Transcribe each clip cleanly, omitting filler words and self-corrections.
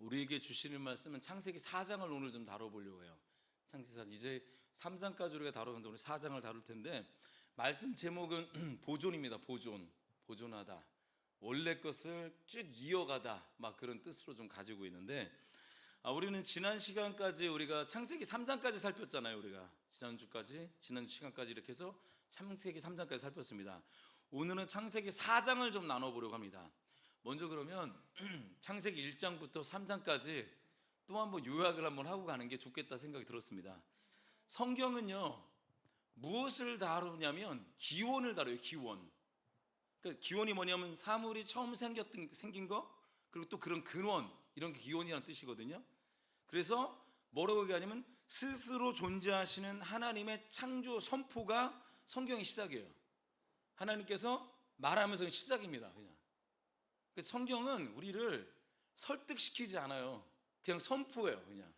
우리에게 주시는 말씀은 창세기 4장을 오늘 좀 다뤄보려고 해요. 창세기 4장, 이제 3장까지 우리가 다루는데 오늘 4장을 다룰 텐데, 말씀 제목은 보존입니다. 보존하다, 원래 것을 쭉 이어가다, 막 그런 뜻으로 좀 가지고 있는데, 우리는 지난 시간까지 우리가 창세기 3장까지 살폈잖아요. 우리가 지난 시간까지 이렇게 해서 창세기 3장까지 살폈습니다. 오늘은 창세기 4장을 좀 나눠보려고 합니다. 먼저 그러면 창세기 1장부터 3장까지 또 한번 요약을 한번 하고 가는 게 좋겠다 생각이 들었습니다. 성경은요, 무엇을 다루냐면 기원을 다뤄요. 그러니까 기원이 뭐냐면 사물이 처음 생긴 거, 그리고 또 그런 근원, 이런 게 기원이라는 뜻이거든요. 그래서 뭐라고 얘기하냐면 스스로 존재하시는 하나님의 창조 선포가 성경의 시작이에요. 하나님께서 말하면서 시작입니다. 그냥 성경은 우리를 설득시키지 않아요. 그냥 선포해요. 그냥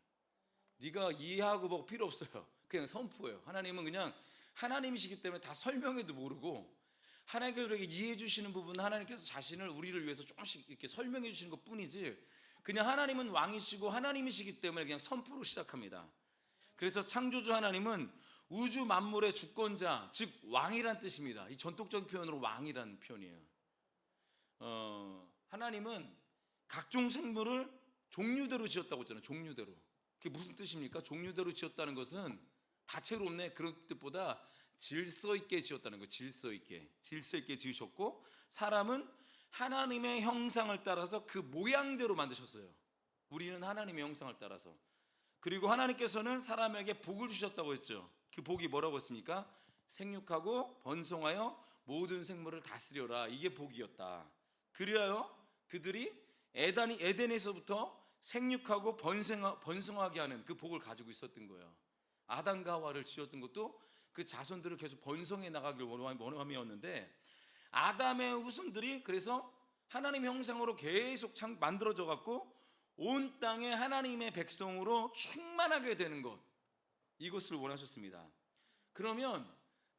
네가 이해하고 뭐 필요 없어요. 그냥 선포해요. 하나님은 그냥 하나님이시기 때문에 다 설명해도 모르고, 하나님께서 우리에게 이해해 주시는 부분은 하나님께서 자신을 우리를 위해서 조금씩 이렇게 설명해 주시는 것 뿐이지, 그냥 하나님은 왕이시고 하나님이시기 때문에 그냥 선포로 시작합니다. 그래서 창조주 하나님은 우주 만물의 주권자, 즉 왕이란 뜻입니다. 이 전통적인 표현으로 왕이란 표현이에요. 하나님은 각종 생물을 종류대로 지었다고 했잖아요. 종류대로. 그게 무슨 뜻입니까? 종류대로 지었다는 것은 다채롭네, 그런 뜻보다 질서 있게 지었다는 거예요. 질서 있게 지으셨고, 사람은 하나님의 형상을 따라서 그 모양대로 만드셨어요. 우리는 하나님의 형상을 따라서. 그리고 하나님께서는 사람에게 복을 주셨다고 했죠. 그 복이 뭐라고 했습니까? 생육하고 번성하여 모든 생물을 다스려라. 이게 복이었다. 그리하여 그들이 에덴에서부터 생육하고 번성하게 하는 그 복을 가지고 있었던 거예요. 아담과 하와를 지었던 것도 그 자손들을 계속 번성해 나가길 원함이었는데, 아담의 후손들이 그래서 하나님의 형상으로 계속 만들어져 갖고 온 땅에 하나님의 백성으로 충만하게 되는 것, 이것을 원하셨습니다. 그러면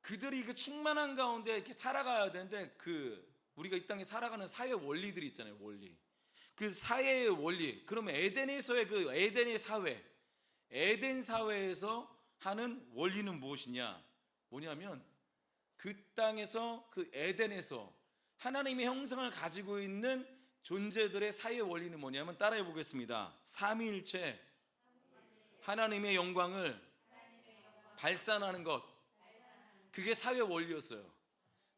그들이 그 충만한 가운데 이렇게 살아가야 되는데, 우리가 이 땅에 살아가는 사회 원리들이 있잖아요. 원리. 그 사회의 원리. 그러면 에덴에서의 그 에덴의 사회, 에덴 사회에서 하는 원리는 무엇이냐? 뭐냐면 그 땅에서, 그 에덴에서 하나님의 형상을 가지고 있는 존재들의 사회 원리는 뭐냐면, 따라해 보겠습니다. 삼위일체 하나님의 영광을 발산하는 것, 그게 사회 원리였어요.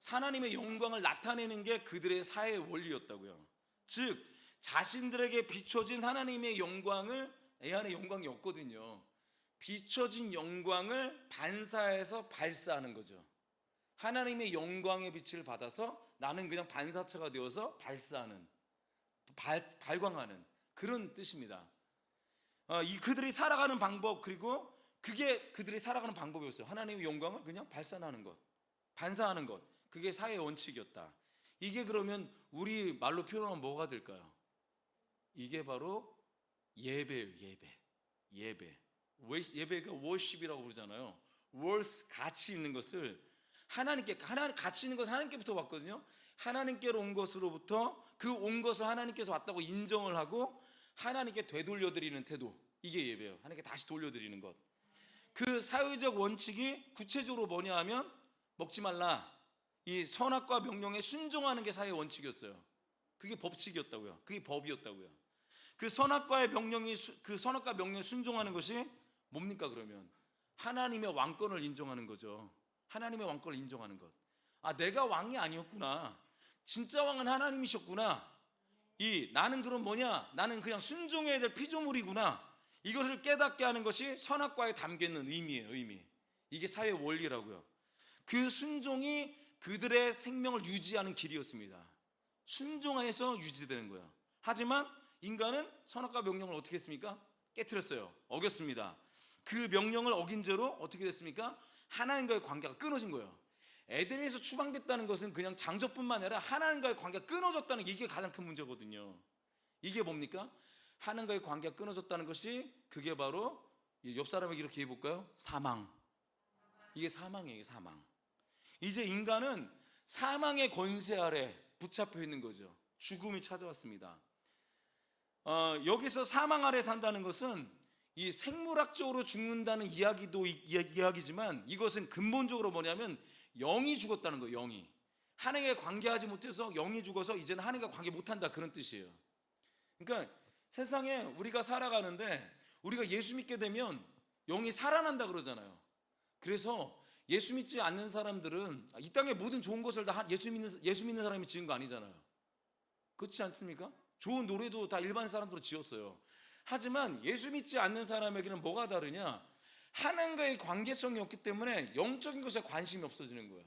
하나님의 영광을 나타내는 게 그들의 사회 원리였다고요. 즉 자신들에게 비춰진 하나님의 영광을, 애안의 영광이 없거든요. 비춰진 영광을 반사해서 발사하는 거죠. 하나님의 영광의 빛을 받아서 나는 그냥 반사체가 되어서 발사하는, 발광하는 그런 뜻입니다. 그들이 살아가는 방법, 그리고 그게 그들이 살아가는 방법이었어요. 하나님의 영광을 그냥 발산하는 것, 반사하는 것, 그게 사회의 원칙이었다. 이게 그러면 우리 말로 표현하면 뭐가 될까요? 이게 바로 예배예요. 예배가 worship이라고 부르잖아요. worth, 가치 있는 것을 가치 있는 것은 하나님께부터 왔거든요. 하나님께로 온 것으로부터 그 온 것을 하나님께서 왔다고 인정을 하고 하나님께 되돌려드리는 태도, 이게 예배예요. 하나님께 다시 돌려드리는 것. 그 사회적 원칙이 구체적으로 뭐냐 하면, 먹지 말라, 이 선악과 명령에 순종하는 게 사회 원칙이었어요. 그게 법칙이었다고요. 그게 법이었다고요. 그 선악과 명령에 순종하는 것이 뭡니까? 그러면 하나님의 왕권을 인정하는 거죠. 하나님의 왕권을 인정하는 것. 내가 왕이 아니었구나, 진짜 왕은 하나님이셨구나, 나는 그럼 나는 그냥 순종해야 될 피조물이구나, 이것을 깨닫게 하는 것이 선악과에 담겨있는 의미. 이게 사회 원리라고요. 그 순종이 그들의 생명을 유지하는 길이었습니다. 순종해서 유지되는 거예요. 하지만 인간은 선악과 명령을 어떻게 했습니까? 깨트렸어요. 어겼습니다. 그 명령을 어긴 죄로 어떻게 됐습니까? 하나님과의 관계가 끊어진 거예요. 에덴에서 추방됐다는 것은 그냥 장소뿐만 아니라 하나님과의 관계가 끊어졌다는 게, 이게 가장 큰 문제거든요. 이게 뭡니까? 하나님과의 관계가 끊어졌다는 것이, 그게 바로 옆 사람에게 이렇게 해볼까요? 사망. 이게 사망이에요. 이게 사망. 이제 인간은 사망의 권세 아래 붙잡혀 있는 거죠. 죽음이 찾아왔습니다. 여기서 사망 아래 산다는 것은 이 생물학적으로 죽는다는 이야기도 이야기지만 이것은 근본적으로 뭐냐면 영이 죽었다는 거예요. 영이 하나님과 관계하지 못해서 영이 죽어서 이제는 하나님과 관계 못한다, 그런 뜻이에요. 그러니까 세상에 우리가 살아가는데 우리가 예수 믿게 되면 영이 살아난다 그러잖아요. 그래서 예수 믿지 않는 사람들은 이 땅의 모든 좋은 것을 다 예수 믿는 사람이 지은 거 아니잖아요. 그렇지 않습니까? 좋은 노래도 다 일반 사람들로 지었어요. 하지만 예수 믿지 않는 사람에게는 뭐가 다르냐? 하나님과의 관계성이 없기 때문에 영적인 것에 관심이 없어지는 거예요.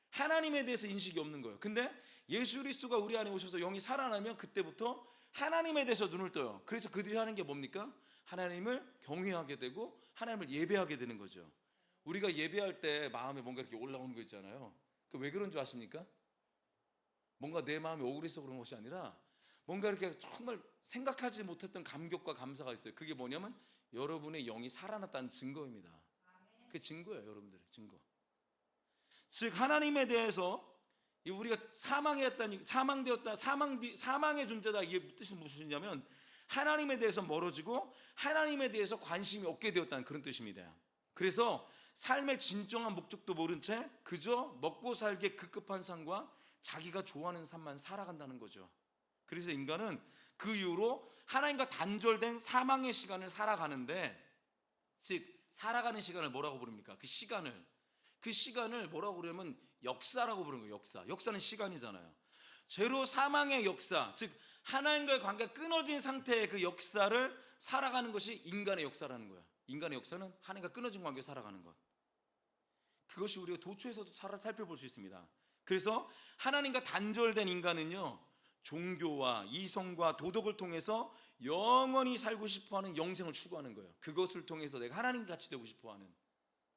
하나님에 대해서 인식이 없는 거예요. 근데 예수 그리스도가 우리 안에 오셔서 영이 살아나면 그때부터 하나님에 대해서 눈을 떠요. 그래서 그들이 하는 게 뭡니까? 하나님을 경외하게 되고 하나님을 예배하게 되는 거죠. 우리가 예배할 때 마음에 뭔가 이렇게 올라오는 거 있잖아요. 그 왜 그런 줄 아십니까? 뭔가 내 마음이 억울해서 그런 것이 아니라 뭔가 이렇게 정말 생각하지 못했던 감격과 감사가 있어요. 그게 뭐냐면 여러분의 영이 살아났다는 증거입니다. 그게 증거예요, 여러분들의 증거. 즉 하나님에 대해서 우리가 사망의 존재다, 이게 뜻이 무엇이냐면 하나님에 대해서 멀어지고 하나님에 대해서 관심이 없게 되었다는 그런 뜻입니다. 그래서 삶의 진정한 목적도 모른 채 그저 먹고 살기에 급급한 삶과 자기가 좋아하는 삶만 살아간다는 거죠. 그래서 인간은 그 이후로 하나님과 단절된 사망의 시간을 살아가는데, 즉 살아가는 시간을 뭐라고 부릅니까? 그 시간을 뭐라고 부르냐면 역사라고 부르는 거예요. 역사는 시간이잖아요. 죄로 사망의 역사, 즉 하나님과의 관계가 끊어진 상태의 그 역사를 살아가는 것이 인간의 역사라는 거예요. 인간의 역사는 하나님과 끊어진 관계에 살아가는 것. 그것이 우리가 도처에서도 살펴볼 수 있습니다. 그래서 하나님과 단절된 인간은요, 종교와 이성과 도덕을 통해서 영원히 살고 싶어하는 영생을 추구하는 거예요. 그것을 통해서 내가 하나님 같이 되고 싶어하는,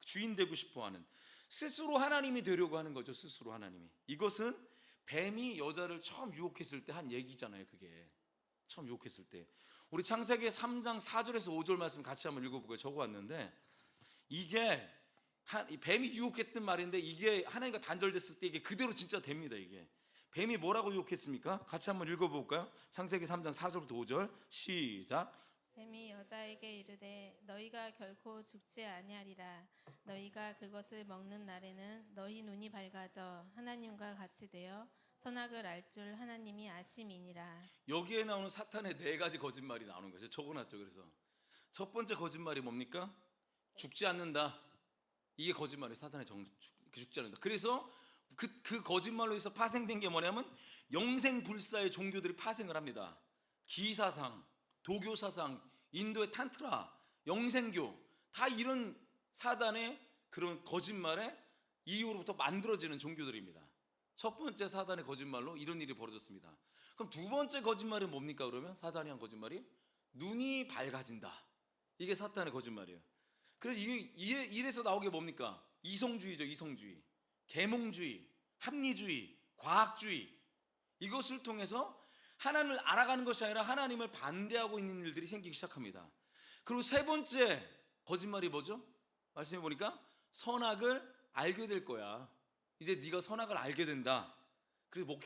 주인 되고 싶어하는, 스스로 하나님이 되려고 하는 거죠. 스스로 하나님이. 이것은 뱀이 여자를 처음 유혹했을 때 한 얘기잖아요. 그게 처음 유혹했을 때. 우리 창세기 3장 4절에서 5절 말씀 같이 한번 읽어볼까요? 적어왔는데 이게 뱀이 유혹했던 말인데 이게 하나님과 단절됐을 때 이게 그대로 진짜 됩니다. 이게 뱀이 뭐라고 유혹했습니까? 같이 한번 읽어볼까요? 창세기 3장 4절부터 5절 시작. 뱀이 여자에게 이르되 너희가 결코 죽지 아니하리라. 너희가 그것을 먹는 날에는 너희 눈이 밝아져 하나님과 같이 되어 선악을 알 줄 하나님이 아심이니라. 여기에 나오는 사탄의 네 가지 거짓말이 나오는 거죠. 적어놨죠. 그래서 첫 번째 거짓말이 뭡니까? 죽지 않는다. 이게 거짓말이에요. 사탄의 죽지 않는다. 그래서 그 거짓말로 해서 파생된 게 뭐냐면 영생불사의 종교들이 파생을 합니다. 기사상, 도교사상, 인도의 탄트라, 영생교, 다 이런 사단의 그런 거짓말에 이후로부터 만들어지는 종교들입니다. 첫 번째 사단의 거짓말로 이런 일이 벌어졌습니다. 그럼 두 번째 거짓말은 뭡니까? 그러면 사단이 한 거짓말이 눈이 밝아진다. 이게 사탄의 거짓말이에요. 그래서 이래서 나오게 뭡니까? 이성주의죠. 이성주의, 계몽주의, 합리주의, 과학주의. 이것을 통해서 하나님을 알아가는 것이 아니라 하나님을 반대하고 있는 일들이 생기기 시작합니다. 그리고 세 번째 거짓말이 뭐죠? 말씀해 보니까 선악을 알게 될 거야. 이제 네가 선악을 알게 된다. 그래서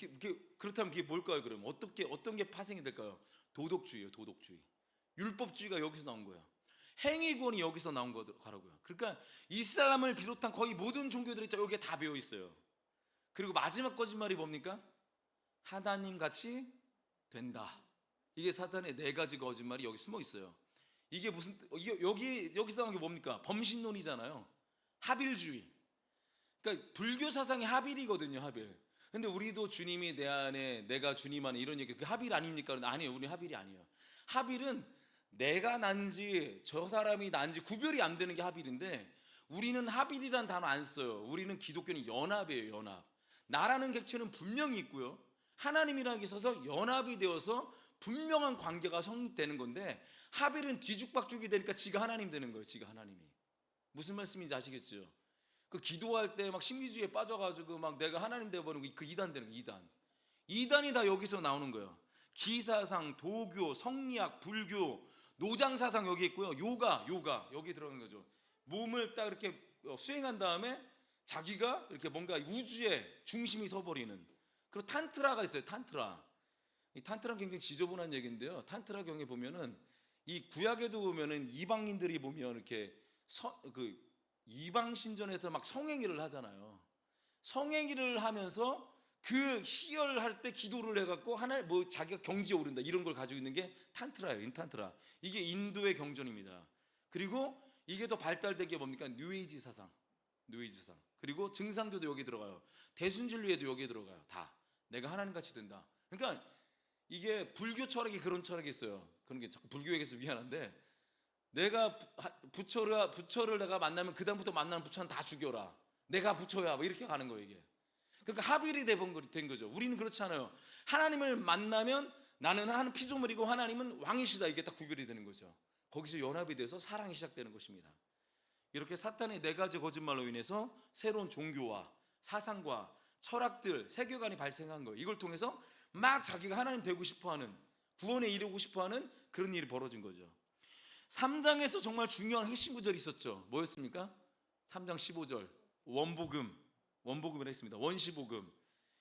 그렇다면 그게 뭘까요? 그러면 어떤 게 파생이 될까요? 도덕주의예요. 도덕주의. 율법주의가 여기서 나온 거예요. 행위권이 여기서 나온 거라고요. 그러니까 이슬람을 비롯한 거의 모든 종교들이 여기에 다 배어 있어요. 그리고 마지막 거짓말이 뭡니까? 하나님 같이 된다. 이게 사탄의 네 가지 거짓말이 여기 숨어 있어요. 이게 여기서 나온 게 뭡니까? 범신론이잖아요. 하빌주의. 그러니까 불교 사상이 하빌이거든요. 하빌. 근데 우리도 주님이 내 안에, 내가 주님 안에, 이런 얘기, 그 하빌 아닙니까? 아니에요. 우리 하빌이 아니에요. 하빌은 내가 난지 저 사람이 난지 구별이 안 되는 게 하빌인데, 우리는 하빌이란 단어 안 써요. 우리는 기독교는 연합이에요. 연합. 나라는 객체는 분명히 있고요, 하나님이라는 게 있어서 연합이 되어서 분명한 관계가 성립되는 건데, 하빌은 뒤죽박죽이 되니까 지가 하나님 되는 거예요. 지가 하나님이. 무슨 말씀인지 아시겠죠? 그 기도할 때 막 신기주의에 빠져가지고 막 내가 하나님 되어버리는 그 이단 되는 거. 이단이 다 여기서 나오는 거예요. 기사상, 도교, 성리학, 불교, 노장사상 여기 있고요. 요가 여기 들어가는 거죠. 몸을 딱 이렇게 수행한 다음에 자기가 이렇게 뭔가 우주의 중심이 서버리는. 그리고 탄트라가 있어요. 탄트라. 이 탄트라 굉장히 지저분한 얘기인데요. 탄트라 경에 보면은 이 구약에도 보면은 이방인들이 보면 이렇게 그 이방 신전에서 막 성행위를 하잖아요. 성행위를 하면서 그 희열할 때 기도를 해갖고 하나 뭐 자기가 경지에 오른다 이런 걸 가지고 있는 게 탄트라예요. 인탄트라. 이게 인도의 경전입니다. 그리고 이게 더 발달된 게 뭡니까? 뉴에이지 사상. 뉴에이지 사상. 그리고 증상교도 여기 들어가요. 대순진리에도 여기 들어가요. 다 내가 하나님 같이 된다. 그러니까 이게 불교 철학이 그런 철학이 있어요. 그런 게 자꾸 불교 얘기해서 미안한데, 내가 부처를 내가 만나면 그 다음부터 만나는 부처는 다 죽여라. 내가 부처야. 뭐 이렇게 가는 거예요 이게. 그러니까 합일이 된 거죠. 우리는 그렇지 않아요. 하나님을 만나면 나는 한 피조물이고 하나님은 왕이시다. 이게 딱 구별이 되는 거죠. 거기서 연합이 돼서 사랑이 시작되는 것입니다. 이렇게 사탄의 네 가지 거짓말로 인해서 새로운 종교와 사상과 철학들, 세계관이 발생한 거예요. 이걸 통해서 막 자기가 하나님 되고 싶어하는, 구원에 이르고 싶어하는 그런 일이 벌어진 거죠. 3장에서 정말 중요한 핵심 구절이 있었죠. 뭐였습니까? 3장 15절 원복음이라 했습니다. 원시복음.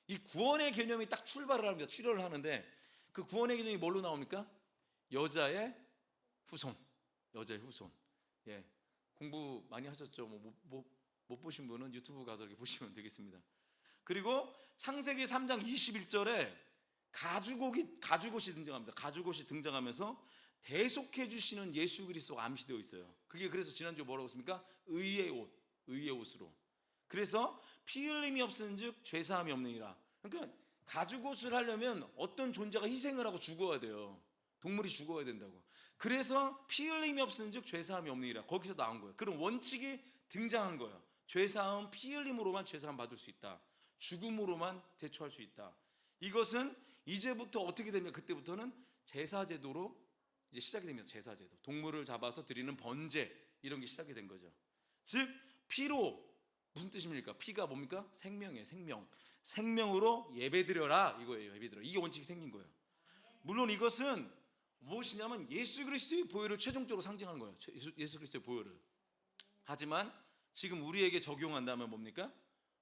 이 구원의 개념이 딱 출발을 합니다. 출혈을 하는데 그 구원의 개념이 뭘로 나옵니까? 여자의 후손. 여자의 후손. 예, 공부 많이 하셨죠? 못 보신 분은 유튜브 가서 이렇게 보시면 되겠습니다. 그리고 창세기 3장 21절에 가죽옷이 등장합니다. 가죽옷이 등장하면서 대속해 주시는 예수 그리스도가 암시되어 있어요. 그게 그래서 지난주에 뭐라고 했습니까? 의의 옷으로. 그래서 피 흘림이 없은즉 죄 사함이 없느니라. 그러니까 가죽옷을 하려면 어떤 존재가 희생을 하고 죽어야 돼요. 동물이 죽어야 된다고. 그래서 피 흘림이 없은즉 죄 사함이 없느니라. 거기서 나온 거예요. 그런 원칙이 등장한 거예요. 죄 사함, 피 흘림으로만 죄 사함 받을 수 있다. 죽음으로만 대처할 수 있다. 이것은 이제부터 어떻게 되면 그때부터는 제사제도로 이제 시작이 됩니다. 제사제도. 동물을 잡아서 드리는 번제 이런 게 시작이 된 거죠. 즉 피로, 무슨 뜻입니까? 피가 뭡니까? 생명이에요. 생명으로 예배드려라 이거예요. 예배드려. 이게 원칙이 생긴 거예요. 물론 이것은 무엇이냐면 예수 그리스도의 보혈을 최종적으로 상징하는 거예요. 예수 그리스도의 보혈을. 하지만 지금 우리에게 적용한다면 뭡니까?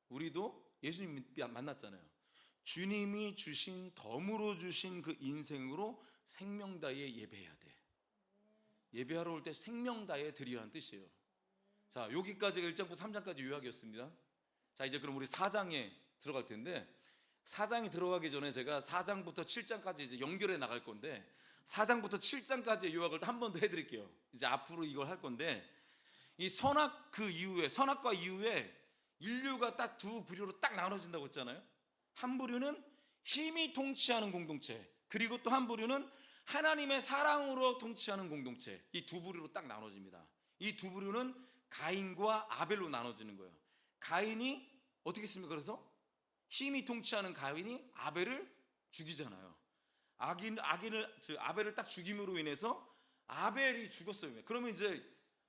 우리도 예수님 만났잖아요. 주님이 주신, 덤으로 주신 그 인생으로 생명 다해 예배해야 돼. 예배하러 올 때 생명 다해 드리라는 뜻이에요. 자, 여기까지가 1장부터 3장까지 요약이었습니다. 자, 이제 그럼 우리 4장에 들어갈 텐데, 4장이 들어가기 전에 제가 4장부터 7장까지 이제 연결해 나갈 건데, 4장부터 7장까지의 요약을 한 번 더 해드릴게요. 이제 앞으로 이걸 할 건데, 이 선악과 이후에 인류가 딱 두 부류로 딱 나눠진다고 했잖아요. 한 부류는 힘이 통치하는 공동체, 그리고 또 한 부류는 하나님의 사랑으로 통치하는 공동체. 이 두 부류로 딱 나눠집니다. 이 두 부류는 가인과 아벨로 나눠지는 거예요. 가인이 어떻게 했습니까? 그래서 힘이 통치하는 가인이 아벨을 죽이잖아요. 아벨을 딱 죽임으로 인해서 아벨이 죽었어요. 그러면 이제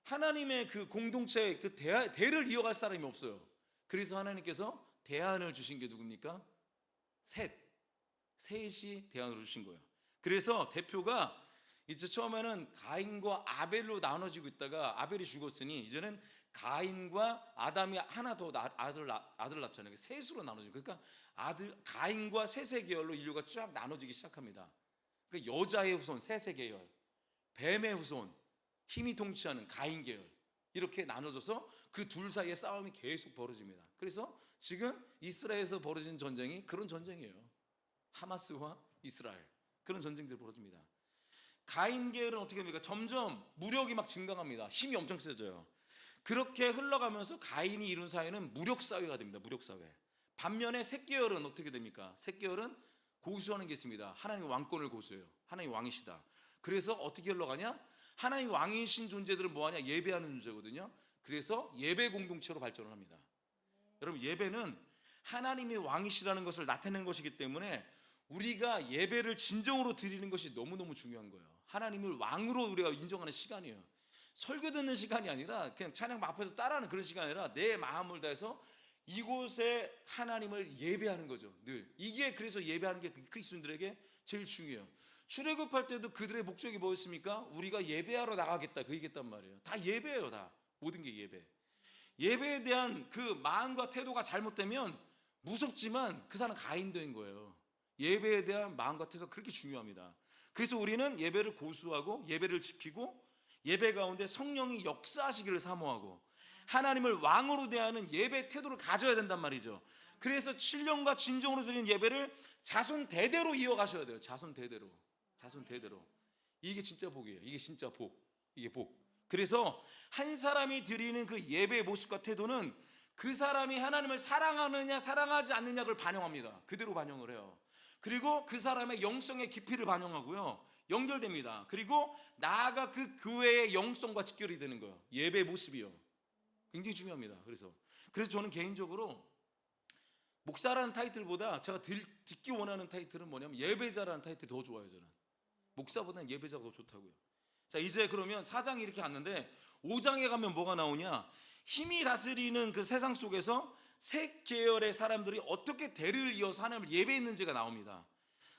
하나님의 그 공동체의 그 대를 이어갈 사람이 없어요. 그래서 하나님께서 대안을 주신 게 누굽니까? 셋이 대안으로 주신 거예요. 그래서 대표가 이제 처음에는 가인과 아벨로 나눠지고 있다가 아벨이 죽었으니 이제는 가인과 아담이 하나 더 아들 낳잖아요. 셋으로 나눠지고, 그러니까 가인과 셋의 계열로 인류가 쫙 나눠지기 시작합니다. 그러니까 여자의 후손 셋의 계열, 뱀의 후손 힘이 통치하는 가인 계열, 이렇게 나눠져서 그 둘 사이의 싸움이 계속 벌어집니다. 그래서 지금 이스라엘에서 벌어진 전쟁이 그런 전쟁이에요. 하마스와 이스라엘, 그런 전쟁들이 벌어집니다. 가인 계열은 어떻게 됩니까? 점점 무력이 막 증강합니다. 힘이 엄청 세져요. 그렇게 흘러가면서 가인이 이룬 사회는 무력사회가 됩니다. 무력사회. 반면에 셋 계열은 어떻게 됩니까? 셋 계열은 고수하는 게 있습니다. 하나님의 왕권을 고수해요. 하나님 왕이시다. 그래서 어떻게 흘러가냐? 하나님 왕이신 존재들은 뭐하냐? 예배하는 존재거든요. 그래서 예배 공동체로 발전을 합니다. 여러분, 예배는 하나님이 왕이시라는 것을 나타내는 것이기 때문에 우리가 예배를 진정으로 드리는 것이 너무너무 중요한 거예요. 하나님을 왕으로 우리가 인정하는 시간이에요. 설교 듣는 시간이 아니라 그냥 찬양 앞에서 따라하는 그런 시간이 아니라 내 마음을 다해서 이곳에 하나님을 예배하는 거죠. 늘 이게, 그래서 예배하는 게 그리스도인들에게 제일 중요해요. 출애굽할 때도 그들의 목적이 뭐였습니까? 우리가 예배하러 나가겠다 그 얘기했단 말이에요. 다 예배예요. 다 모든 게 예배. 예배에 대한 그 마음과 태도가 잘못되면 무섭지만 그 사람은 가인된 거예요. 예배에 대한 마음과 태도가 그렇게 중요합니다. 그래서 우리는 예배를 고수하고 예배를 지키고 예배 가운데 성령이 역사하시기를 사모하고 하나님을 왕으로 대하는 예배 태도를 가져야 된단 말이죠. 그래서 신령과 진정으로 드리는 예배를 자손 대대로 이어가셔야 돼요. 자손 대대로. 이게 진짜 복이에요. 이게 진짜 복. 이게 복. 그래서 한 사람이 드리는 그 예배의 모습과 태도는 그 사람이 하나님을 사랑하느냐 사랑하지 않느냐를 반영합니다. 그대로 반영을 해요. 그리고 그 사람의 영성의 깊이를 반영하고요. 연결됩니다. 그리고 나아가 그 교회의 영성과 직결이 되는 거예요. 예배의 모습이요. 굉장히 중요합니다. 그래서 저는 개인적으로 목사라는 타이틀보다 제가 듣기 원하는 타이틀은 뭐냐면 예배자라는 타이틀이 더 좋아요. 저는 목사보다는 예배자가 더 좋다고요. 자, 이제 그러면 4장이 이렇게 갔는데 5장에 가면 뭐가 나오냐? 힘이 다스리는 그 세상 속에서 세 계열의 사람들이 어떻게 대를 이어서 하나님을 예배했는지가 나옵니다.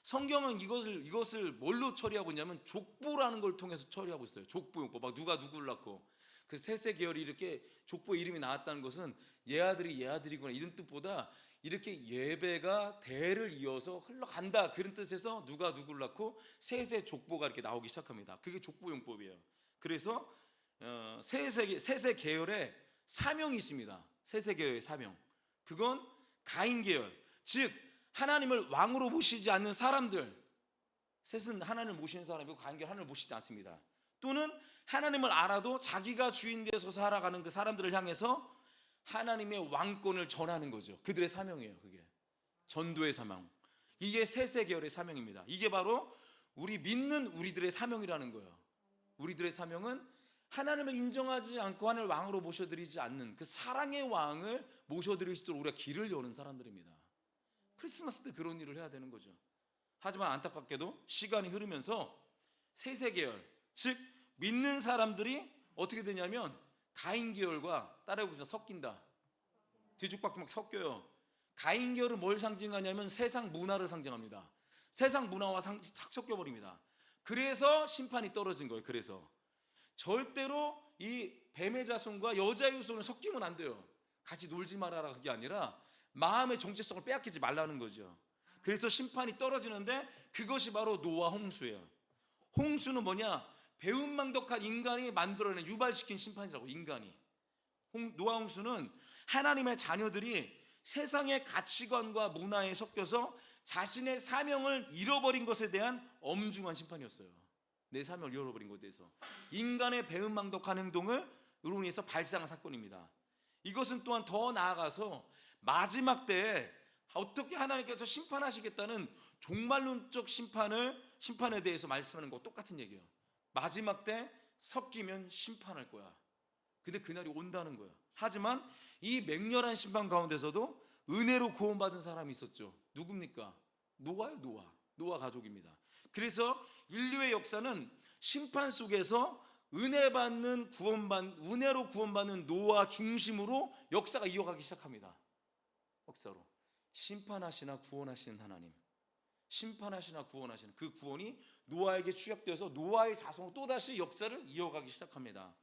성경은 이것을 뭘로 처리하고 있냐면 족보라는 걸 통해서 처리하고 있어요. 족보용법. 막 누가 누구를 낳고 그 셋세 계열이 이렇게 족보 이름이 나왔다는 것은 얘아들이구나 이런 뜻보다 이렇게 예배가 대를 이어서 흘러간다 그런 뜻에서 누가 누구를 낳고 셋세 족보가 이렇게 나오기 시작합니다. 그게 족보용법이에요. 그래서 셋세 계열의 사명이 있습니다. 셋세 계열의 사명. 그건 가인 계열, 즉 하나님을 왕으로 모시지 않는 사람들. 셋은 하나님을 모시는 사람이고 가인 계열 하나님을 모시지 않습니다. 또는 하나님을 알아도 자기가 주인 되어서 살아가는 그 사람들을 향해서 하나님의 왕권을 전하는 거죠. 그들의 사명이에요. 그게 전도의 사명. 이게 셋세 계열의 사명입니다. 이게 바로 우리 믿는 우리들의 사명이라는 거예요. 우리들의 사명은 하나님을 인정하지 않고 하나님을 왕으로 모셔드리지 않는 그 사랑의 왕을 모셔드릴 수 있도록 우리가 길을 여는 사람들입니다. 크리스마스 때 그런 일을 해야 되는 거죠. 하지만 안타깝게도 시간이 흐르면서 셋세 계열, 즉 믿는 사람들이 어떻게 되냐면 가인 계열과 따라해보시면 섞인다. 뒤죽박죽 막 섞여요. 가인 계열은 뭘 상징하냐면 세상 문화를 상징합니다. 세상 문화와 탁 섞여버립니다. 그래서 심판이 떨어진 거예요. 그래서 절대로 이 뱀의 자손과 여자의 후손은 섞이면 안 돼요. 같이 놀지 말아라 그게 아니라 마음의 정체성을 빼앗기지 말라는 거죠. 그래서 심판이 떨어지는데 그것이 바로 노아 홍수예요. 홍수는 뭐냐? 배은망덕한 인간이 만들어낸 유발시킨 심판이라고. 인간이. 노아 홍수는 하나님의 자녀들이 세상의 가치관과 문화에 섞여서 자신의 사명을 잃어버린 것에 대한 엄중한 심판이었어요. 내 사명을 잃어버린 것에 대해서 인간의 배은망덕한 행동을 으로 인해서 발생한 사건입니다. 이것은 또한 더 나아가서 마지막 때에 어떻게 하나님께서 심판하시겠다는 종말론적 심판에 대해서 말씀하는 거 똑같은 얘기예요. 마지막 때 섞이면 심판할 거야. 근데 그날이 온다는 거야. 하지만 이 맹렬한 심판 가운데서도 은혜로 구원받은 사람이 있었죠. 누굽니까? 노아요. 노아 가족입니다. 그래서 인류의 역사는 심판 속에서 은혜로 구원받는 노아 중심으로 역사가 이어가기 시작합니다. 역사로 심판하시나 구원하시는 하나님, 심판하시나 구원하시는 그 구원이 노아에게 추격되어서 노아의 자손으로 또다시 역사를 이어가기 시작합니다.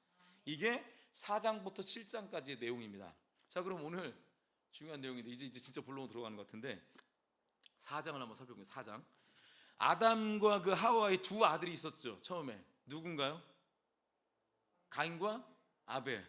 이게 4장부터 7장까지의 내용입니다. 자, 그럼 오늘 중요한 내용인데 이제 진짜 본론으로 들어가는 것 같은데 4장을 한번 살펴보겠습니다. 4장. 아담과 그 하와의 두 아들이 있었죠. 처음에 누군가요? 가인과 아벨.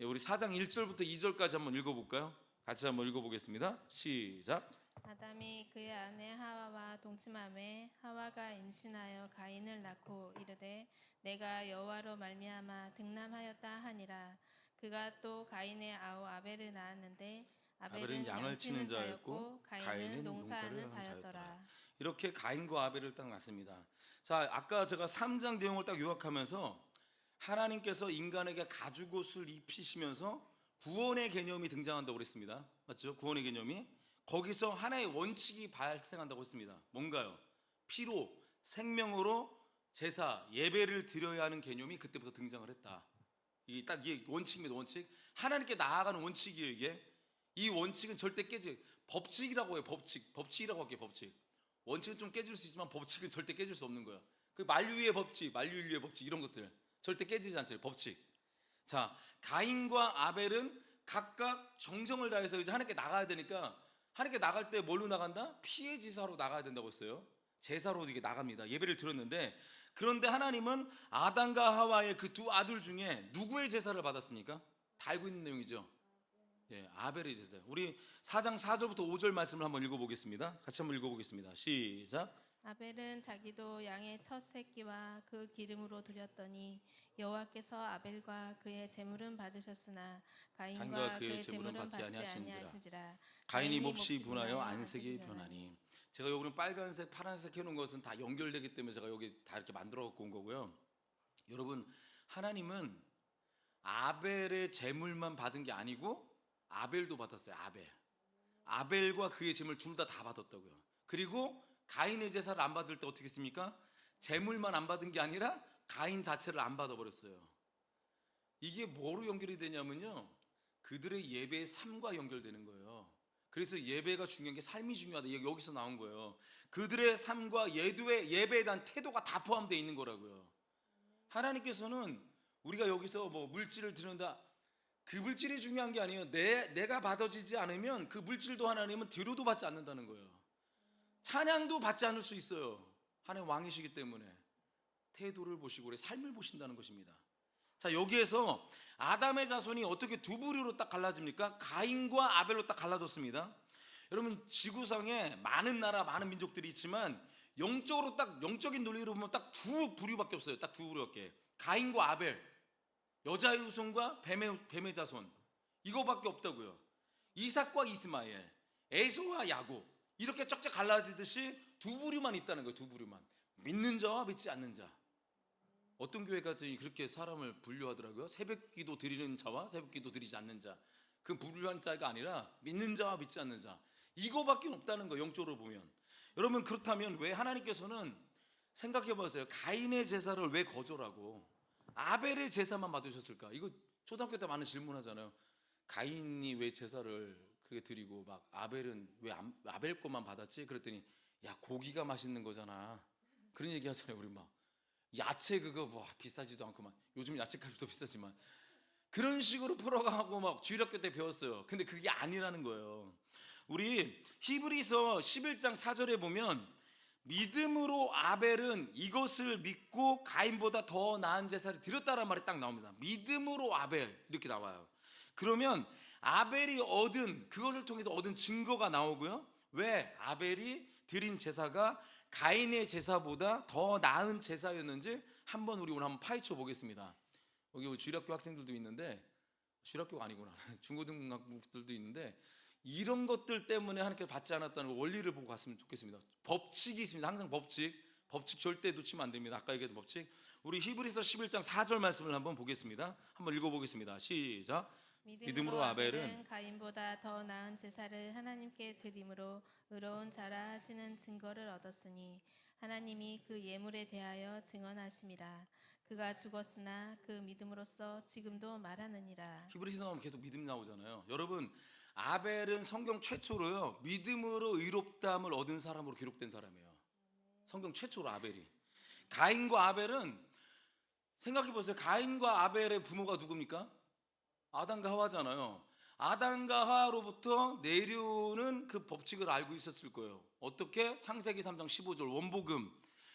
우리 4장 1절부터 2절까지 한번 읽어볼까요? 같이 한번 읽어보겠습니다. 시작. 아담이 그의 아내 하와와 동침하매 하와가 임신하여 가인을 낳고 이르되 내가 여호와로 말미암아 등남하였다 하니라. 그가 또 가인의 아우 아벨을 낳았는데 아벨은 양을 치는 자였고 가인은 농사하는 자였더라. 이렇게 가인과 아벨을 딱 낳습니다. 자, 아까 제가 3장 내용을 딱 요약하면서 하나님께서 인간에게 가죽옷을 입히시면서 구원의 개념이 등장한다고 그랬습니다. 맞죠? 구원의 개념이 거기서 하나의 원칙이 발생한다고 했습니다. 뭔가요? 피로, 생명으로 제사, 예배를 드려야 하는 개념이 그때부터 등장을 했다. 이게 원칙입니다. 원칙. 하나님께 나아가는 원칙이에요. 이게 이 원칙은 절대 법칙이라고 해요. 법칙이라고 할게요. 법칙. 원칙은 좀 깨질 수 있지만 법칙은 절대 깨질 수 없는 거야. 그 만류의 법칙, 만류인류의 법칙 이런 것들 절대 깨지지 않죠. 법칙. 자, 가인과 아벨은 각각 정성을 다해서 이제 하나님께 나가야 되니까 하나님께 나갈 때 뭘로 나간다? 피의 제사로 나가야 된다고 했어요. 제사로 이게 나갑니다. 예배를 드렸는데, 그런데 하나님은 아담과 하와의 그 두 아들 중에 누구의 제사를 받았습니까? 다 알고 있는 내용이죠. 예, 아벨의 제사. 우리 4장 4절부터 5절 말씀을 한번 읽어보겠습니다. 같이 한번 읽어보겠습니다. 시작. 아벨은 자기도 양의 첫 새끼와 그 기름으로 드렸더니 여호와께서 아벨과 그의 제물은 받으셨으나 가인과 그의 제물은 받지 아니하신지라. 가인이 몹시 분하여 안색이 변하니. 제가 여기는 빨간색, 파란색 해놓은 것은 다 연결되기 때문에 제가 여기 다 이렇게 만들어 갖고 온 거고요. 여러분, 하나님은 아벨의 제물만 받은 게 아니고 아벨도 받았어요. 아벨과 그의 제물 둘 다 받았다고요. 그리고 가인의 제사를 안 받을 때 어떻게 했습니까? 제물만 안 받은 게 아니라 가인 자체를 안 받아버렸어요. 이게 뭐로 연결이 되냐면요, 그들의 예배의 삶과 연결되는 거예요. 그래서 예배가 중요한 게 삶이 중요하다. 여기서 나온 거예요. 그들의 삶과 예배에 대한 태도가 다 포함되어 있는 거라고요. 하나님께서는 우리가 여기서 뭐 물질을 드린다, 그 물질이 중요한 게 아니에요. 내가 받아지지 않으면 그 물질도 하나님은 드려도 받지 않는다는 거예요. 찬양도 받지 않을 수 있어요. 하나님 왕이시기 때문에 태도를 보시고 우리 삶을 보신다는 것입니다. 자, 여기에서 아담의 자손이 어떻게 두 부류로 딱 갈라집니까? 가인과 아벨로 딱 갈라졌습니다. 여러분, 지구상에 많은 나라, 많은 민족들이 있지만 영적으로 딱 영적인 논리로 보면 딱 두 부류밖에 없어요. 딱 두 부류밖에. 가인과 아벨, 여자의 후손과 뱀의 자손, 이거밖에 없다고요. 이삭과 이스마엘, 에서와 야곱, 이렇게 쫙쫙 갈라지듯이 두 부류만 있다는 거예요. 두 부류만. 믿는 자와 믿지 않는 자. 어떤 교회 같더니 그렇게 사람을 분류하더라고요. 새벽기도 드리는 자와 새벽기도 드리지 않는 자. 그 분류한 자가 아니라 믿는 자와 믿지 않는 자, 이거밖에 없다는 거예요. 영적으로 보면. 여러분, 그렇다면 왜 하나님께서는 생각해 보세요. 가인의 제사를 왜 거절하고 아벨의 제사만 받으셨을까? 이거 초등학교 때 많은 질문하잖아요. 가인이 왜 제사를 그렇게 드리고 막 아벨은 왜 아벨 것만 받았지? 그랬더니 야, 고기가 맛있는 거잖아. 그런 얘기 하잖아요. 우리 막 야채 그거 뭐 비싸지도 않고 막 요즘 야채값이 더 비싸지만 그런 식으로 풀어가고 막 주일학교 때 배웠어요. 근데 그게 아니라는 거예요. 우리 히브리서 11장 4절에 보면 믿음으로 아벨은 이것을 믿고 가인보다 더 나은 제사를 드렸다는 말이 딱 나옵니다. 믿음으로 아벨 이렇게 나와요. 그러면 아벨이 그것을 통해서 얻은 증거가 나오고요. 왜 아벨이 드린 제사가 가인의 제사보다 더 나은 제사였는지 한번 우리 오늘 한번 파헤쳐 보겠습니다. 여기 주일학교 학생들도 있는데, 주일학교가 아니구나, 중고등학생들도 있는데 이런 것들 때문에 하나님께서 받지 않았다는 원리를 보고 갔으면 좋겠습니다. 법칙이 있습니다. 항상 법칙 절대 놓치면 안 됩니다. 아까 얘기했던 법칙. 우리 히브리서 11장 4절 말씀을 한번 보겠습니다. 한번 읽어보겠습니다. 시작. 믿음으로 아벨은 가인보다 더 나은 제사를 하나님께 드림으로 의로운 자라 하시는 증거를 얻었으니 하나님이 그 예물에 대하여 증언하심이라. 그가 죽었으나 그 믿음으로써 지금도 말하느니라. 히브리서 나오면 계속 믿음 나오잖아요. 여러분, 아벨은 성경 최초로요, 믿음으로 의롭다함을 얻은 사람으로 기록된 사람이에요. 성경 최초로 아벨이. 가인과 아벨은 생각해 보세요. 가인과 아벨의 부모가 누굽니까? 아담과 하와잖아요. 아담과 하와로부터 내려오는 그 법칙을 알고 있었을 거예요. 어떻게? 창세기 3장 15절 원복음,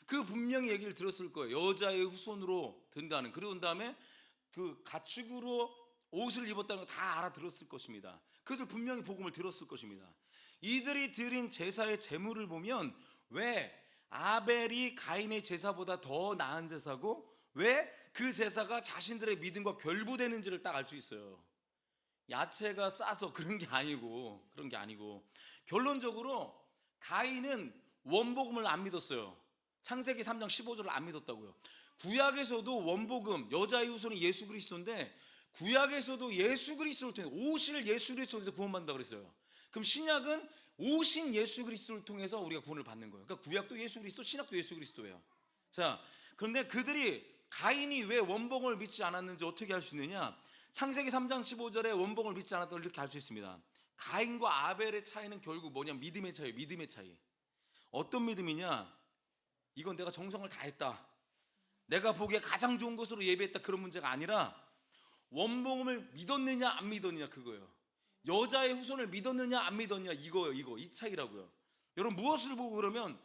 그 분명히 얘기를 들었을 거예요. 여자의 후손으로 된다는. 그러고 다음에 그 가축으로 옷을 입었다는 거 다 알아들었을 것입니다. 그들 분명히 복음을 들었을 것입니다. 이들이 드린 제사의 제물을 보면 왜 아벨이 가인의 제사보다 더 나은 제사고 왜 그 제사가 자신들의 믿음과 결부되는지를 딱 알 수 있어요. 야채가 싸서 그런 게 아니고 결론적으로 가인은 원복음을 안 믿었어요. 창세기 3장 15절을 안 믿었다고요. 구약에서도 원복음, 여자의 후손이 예수 그리스도인데 구약에서도 예수 그리스도를 통해 오실 예수 그리스도를 통해서 구원받는다고 그랬어요. 그럼 신약은 오신 예수 그리스도를 통해서 우리가 구원을 받는 거예요. 그러니까 구약도 예수 그리스도, 신약도 예수 그리스도예요. 자, 그런데 그들이 가인이 왜 원복음을 믿지 않았는지 어떻게 알 수 있느냐? 창세기 3장 15절에 원복음을 믿지 않았다고 이렇게 알 수 있습니다. 가인과 아벨의 차이는 결국 뭐냐? 믿음의 차이예요. 믿음의 차이. 어떤 믿음이냐? 이건 내가 정성을 다했다, 내가 보기에 가장 좋은 것으로 예배했다, 그런 문제가 아니라 원복음을 믿었느냐 안 믿었느냐 그거예요. 여자의 후손을 믿었느냐 안 믿었냐 이거예요. 이 차이라고요. 여러분 무엇을 보고 그러면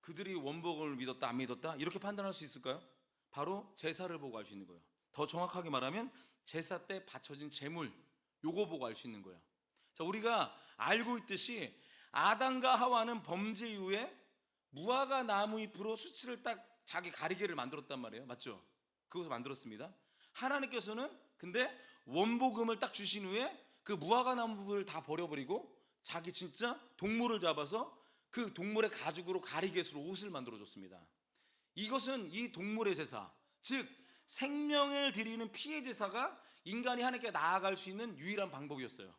그들이 원복음을 믿었다 안 믿었다 이렇게 판단할 수 있을까요? 바로 제사를 보고 알 수 있는 거예요. 더 정확하게 말하면 제사 때 바쳐진 제물 요거 보고 알 수 있는 거예요. 자, 우리가 알고 있듯이 아담과 하와는 범죄 이후에 무화과 나무 잎으로 수치를 딱 자기 가리개를 만들었단 말이에요. 맞죠? 그것을 만들었습니다. 하나님께서는 근데 원복음을 딱 주신 후에 그 무화과 나무를 다 버려버리고 자기 진짜 동물을 잡아서 그 동물의 가죽으로 가리개수로 옷을 만들어 줬습니다. 이것은 이 동물의 제사, 즉 생명을 드리는 피의 제사가 인간이 하나님께 나아갈 수 있는 유일한 방법이었어요.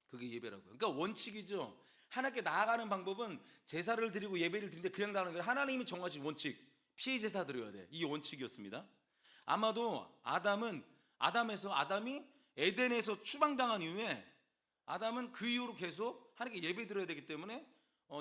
그게 예배라고요. 그러니까 원칙이죠. 하나님께 나아가는 방법은 제사를 드리고 예배를 드리는데 그냥 나가는 게 아니라 하나님이 정하신 원칙, 피의 제사 드려야 돼. 이 원칙이었습니다. 아마도 아담이 에덴에서 추방당한 이후에 아담은 그 이후로 계속 하나님께 예배 드려야 되기 때문에